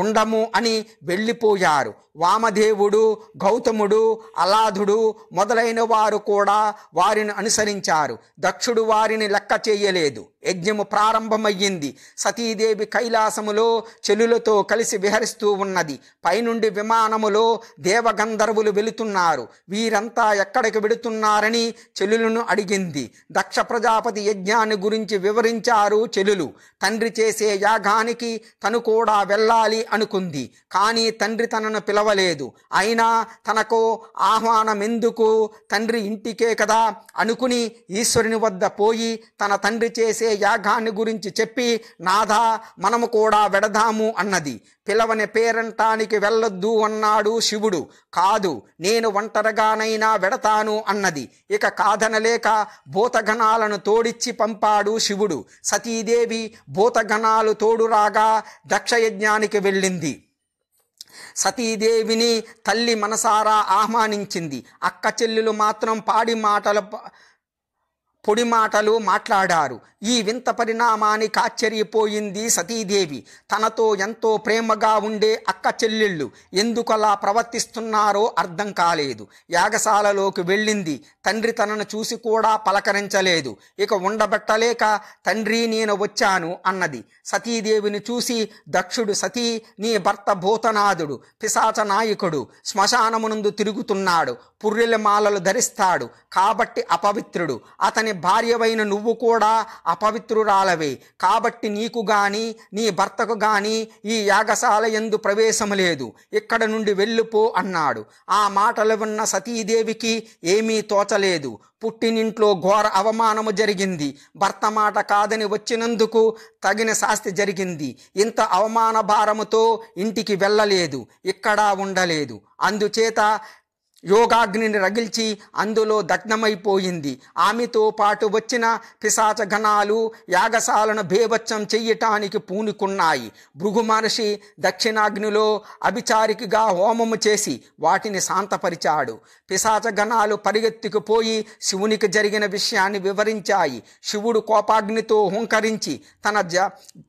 S1: ఉండము అని వెళ్ళిపోయారు. వామదేవుడు, గౌతముడు, అలాధుడు మొదలైన వారు కూడా వారిని అనుసరించారు. దక్షుడు వారిని లెక్క చేయలేదు. యజ్ఞము ప్రారంభమయ్యింది. సతీదేవి కైలాసములో చెలులతో కలిసి విహరిస్తూ ఉన్నది. పైనుండి విమానములో దేవగంధర్వులు వెళుతున్నారు. వీరంతా ఎక్కడికి వెళుతున్నారని చెలులను అడిగింది. దక్ష ప్రజాపతి యజ్ఞాన్ని గురించి వివరించారు చెలులు. తండ్రి చేసే యాగానికి తను కూడా వెళ్ళాలి అనుకుంది. కానీ తండ్రి తనను పిలవలేదు. అయినా తనకు ఆహ్వానం ఎందుకు, తండ్రి ఇంటికే కదా అనుకుని ఈశ్వరుని వద్ద పోయి తన తండ్రి చేసే యాగాన్ని గురించి చెప్పి, నాథా, మనము కూడా వెడదాము అన్నది. పిలవని పేరంటానికి వెళ్ళొద్దు అన్నాడు శివుడు. కాదు, నేను ఒంటరిగానైనా వెడతాను అన్నది. ఇక కాదనలేక భూతగణాలను తోడిచ్చి పంపాడు శివుడు. సతీదేవి భూతగణాలు తోడురాగా దక్షయజ్ఞానికి వెళ్ళింది. సతీదేవిని తల్లి మనసారా ఆహ్వానించింది. అక్క చెల్లెలు మాత్రం పొడి మాటలు మాట్లాడారు. ఈ వింత పరిణామానికి ఆశ్చర్యపోయింది సతీదేవి. తనతో ఎంతో ప్రేమగా ఉండే అక్క చెల్లెళ్ళు ఎందుకలా ప్రవర్తిస్తున్నారో అర్థం కాలేదు. యాగశాలలోకి వెళ్ళింది. తండ్రి తనను చూసి కూడా పలకరించలేదు. ఇక ఉండబెట్టలేక తండ్రి నేను వచ్చాను అన్నది. సతీదేవిని చూసి దక్షుడు, సతీ నీ భర్త భూతనాథుడు, పిశాచ నాయకుడు, శ్మశానమునందు తిరుగుతున్నాడు, పుర్రెల మాలలు ధరిస్తాడు కాబట్టి అపవిత్రుడు. అతని భార్యవైన నువ్వు కూడా అపవిత్రురాలవే కాబట్టి నీకు గాని నీ భర్తకు గాని ఈ యాగశాల యందు ప్రవేశం లేదు. ఇక్కడ నుండి వెళ్ళిపో అన్నాడు. ఆ మాటలు విన్న సతీదేవికి ఏమీ తోచలేదు. పుట్టినింట్లో ఘోర అవమానము జరిగింది. భర్త మాట కాదని వచ్చినందుకు తగిన శాస్తి జరిగింది. ఇంత అవమాన భారముతో ఇంటికి వెళ్ళలేదు, ఇక్కడా ఉండలేదు. అందుచేత యోగాగ్నిని రగిల్చి అందులో దగ్ధమైపోయింది. ఆమెతో పాటు వచ్చిన పిశాచ గణాలు యాగశాలను బేభత్సం చెయ్యటానికి పూనుకున్నాయి. భృగు మహర్షి దక్షిణాగ్నిలో అభిచారికిగా హోమము చేసి వాటిని శాంతపరిచాడు. పిశాచ గణాలు పరిగెత్తుకుపోయి శివునికి జరిగిన విషయాన్ని వివరించాయి. శివుడు కోపాగ్నితో హుంకరించి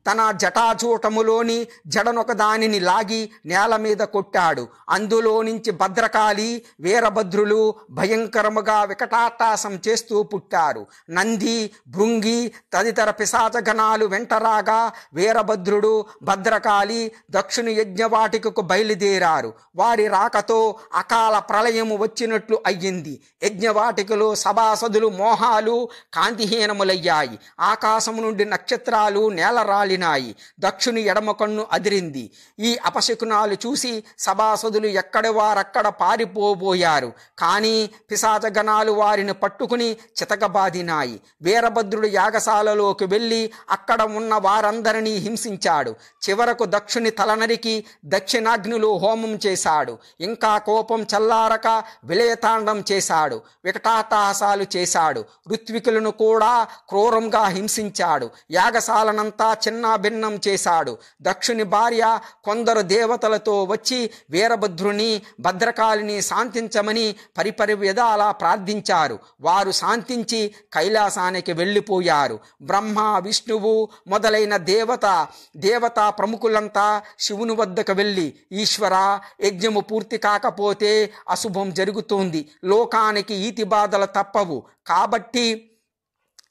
S1: తన జటాజూటములోని జడనొక దానిని లాగి నేల మీద కొట్టాడు. అందులో నుంచి భద్రకాళి, వీరభద్రులు భయంకరముగా వికటాటాసం చేస్తూ పుట్టారు. నంది, భృంగి తదితర పిశాచగణాలు వెంటరాగా వీరభద్రుడు, భద్రకాళి దక్షుని యజ్ఞవాటికకు బయలుదేరారు. వారి రాకతో అకాల ప్రళయము వచ్చినట్లు అయ్యింది. యజ్ఞవాటికలో సభాసదులు మోహాలు కాంతిహీనములయ్యాయి. ఆకాశము నుండి నక్షత్రాలు నేలరాలినాయి. దక్షుని ఎడమ కన్ను అదిరింది. ఈ అపశకునాలు చూసి సభాసదులు ఎక్కడి వారక్కడ పారిపోబోయారు. కానీ పిశాచగణాలు వారిని పట్టుకుని చితకబాదినాయి. వీరభద్రుడు యాగశాలలోకి వెళ్ళి అక్కడ ఉన్న వారందరినీ హింసించాడు. చివరకు దక్షుని తల నరికి దక్షిణాగ్నిలో హోమం చేశాడు. ఇంకా కోపం చల్లారక విలయతాండం చేశాడు. వికటాటహాసాలు చేశాడు. ఋత్వికులను కూడా క్రూరంగా హింసించాడు. యాగశాలనంతా చిన్న భిన్నం చేశాడు. దక్షుని భార్య కొందరు దేవతలతో వచ్చి వీరభద్రుని, భద్రకాళిని శాంతించమని పరిపరి విధాలా ప్రార్థించారు. వారు శాంతించి కైలాసానికి వెళ్ళిపోయారు. బ్రహ్మ, విష్ణువు మొదలైన దేవతా ప్రముఖులంతా శివుని వద్దకు వెళ్ళి, ఈశ్వర, యజ్ఞము పూర్తి కాకపోతే అశుభం జరుగుతోంది, లోకానికి ఈతి బాధలు తప్పవు, కాబట్టి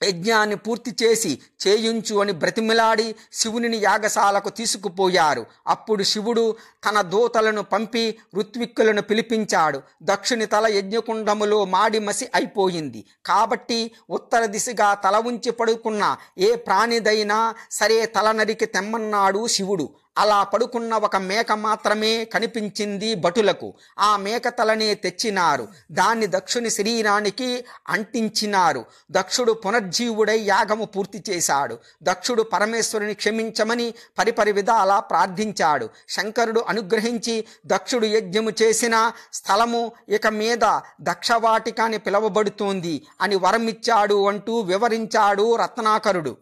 S1: యజ్ఞాన్ని పూర్తి చేసి చేయించు అని బ్రతిమిలాడి శివునిని యాగశాలకు తీసుకుపోయారు. అప్పుడు శివుడు తన దూతలను పంపి ఋత్విక్కులను పిలిపించాడు. దక్షుని తల యజ్ఞకుండములో మాడి మసి అయిపోయింది. కాబట్టి ఉత్తర దిశగా తల ఉంచి పడుకున్న ఏ ప్రాణిదైనా సరే తల నరికి తెమ్మన్నాడు శివుడు. అలా పడుకున్న ఒక మేక మాత్రమే కనిపించింది భటులకు. ఆ మేక తలనే తెచ్చినారు. దాన్ని దక్షుని శరీరానికి అంటించినారు. దక్షుడు పునర్జీవుడై యాగము పూర్తి చేశాడు. దక్షుడు పరమేశ్వరుని క్షమించమని పరిపరి విధాలా ప్రార్థించాడు. శంకరుడు అనుగ్రహించి దక్షుడు యజ్ఞము చేసిన స్థలము ఇక మీద దక్షవాటిక అని పిలువబడుతోంది అని వరమిచ్చాడు అంటూ వివరించాడు రత్నాకరుడు.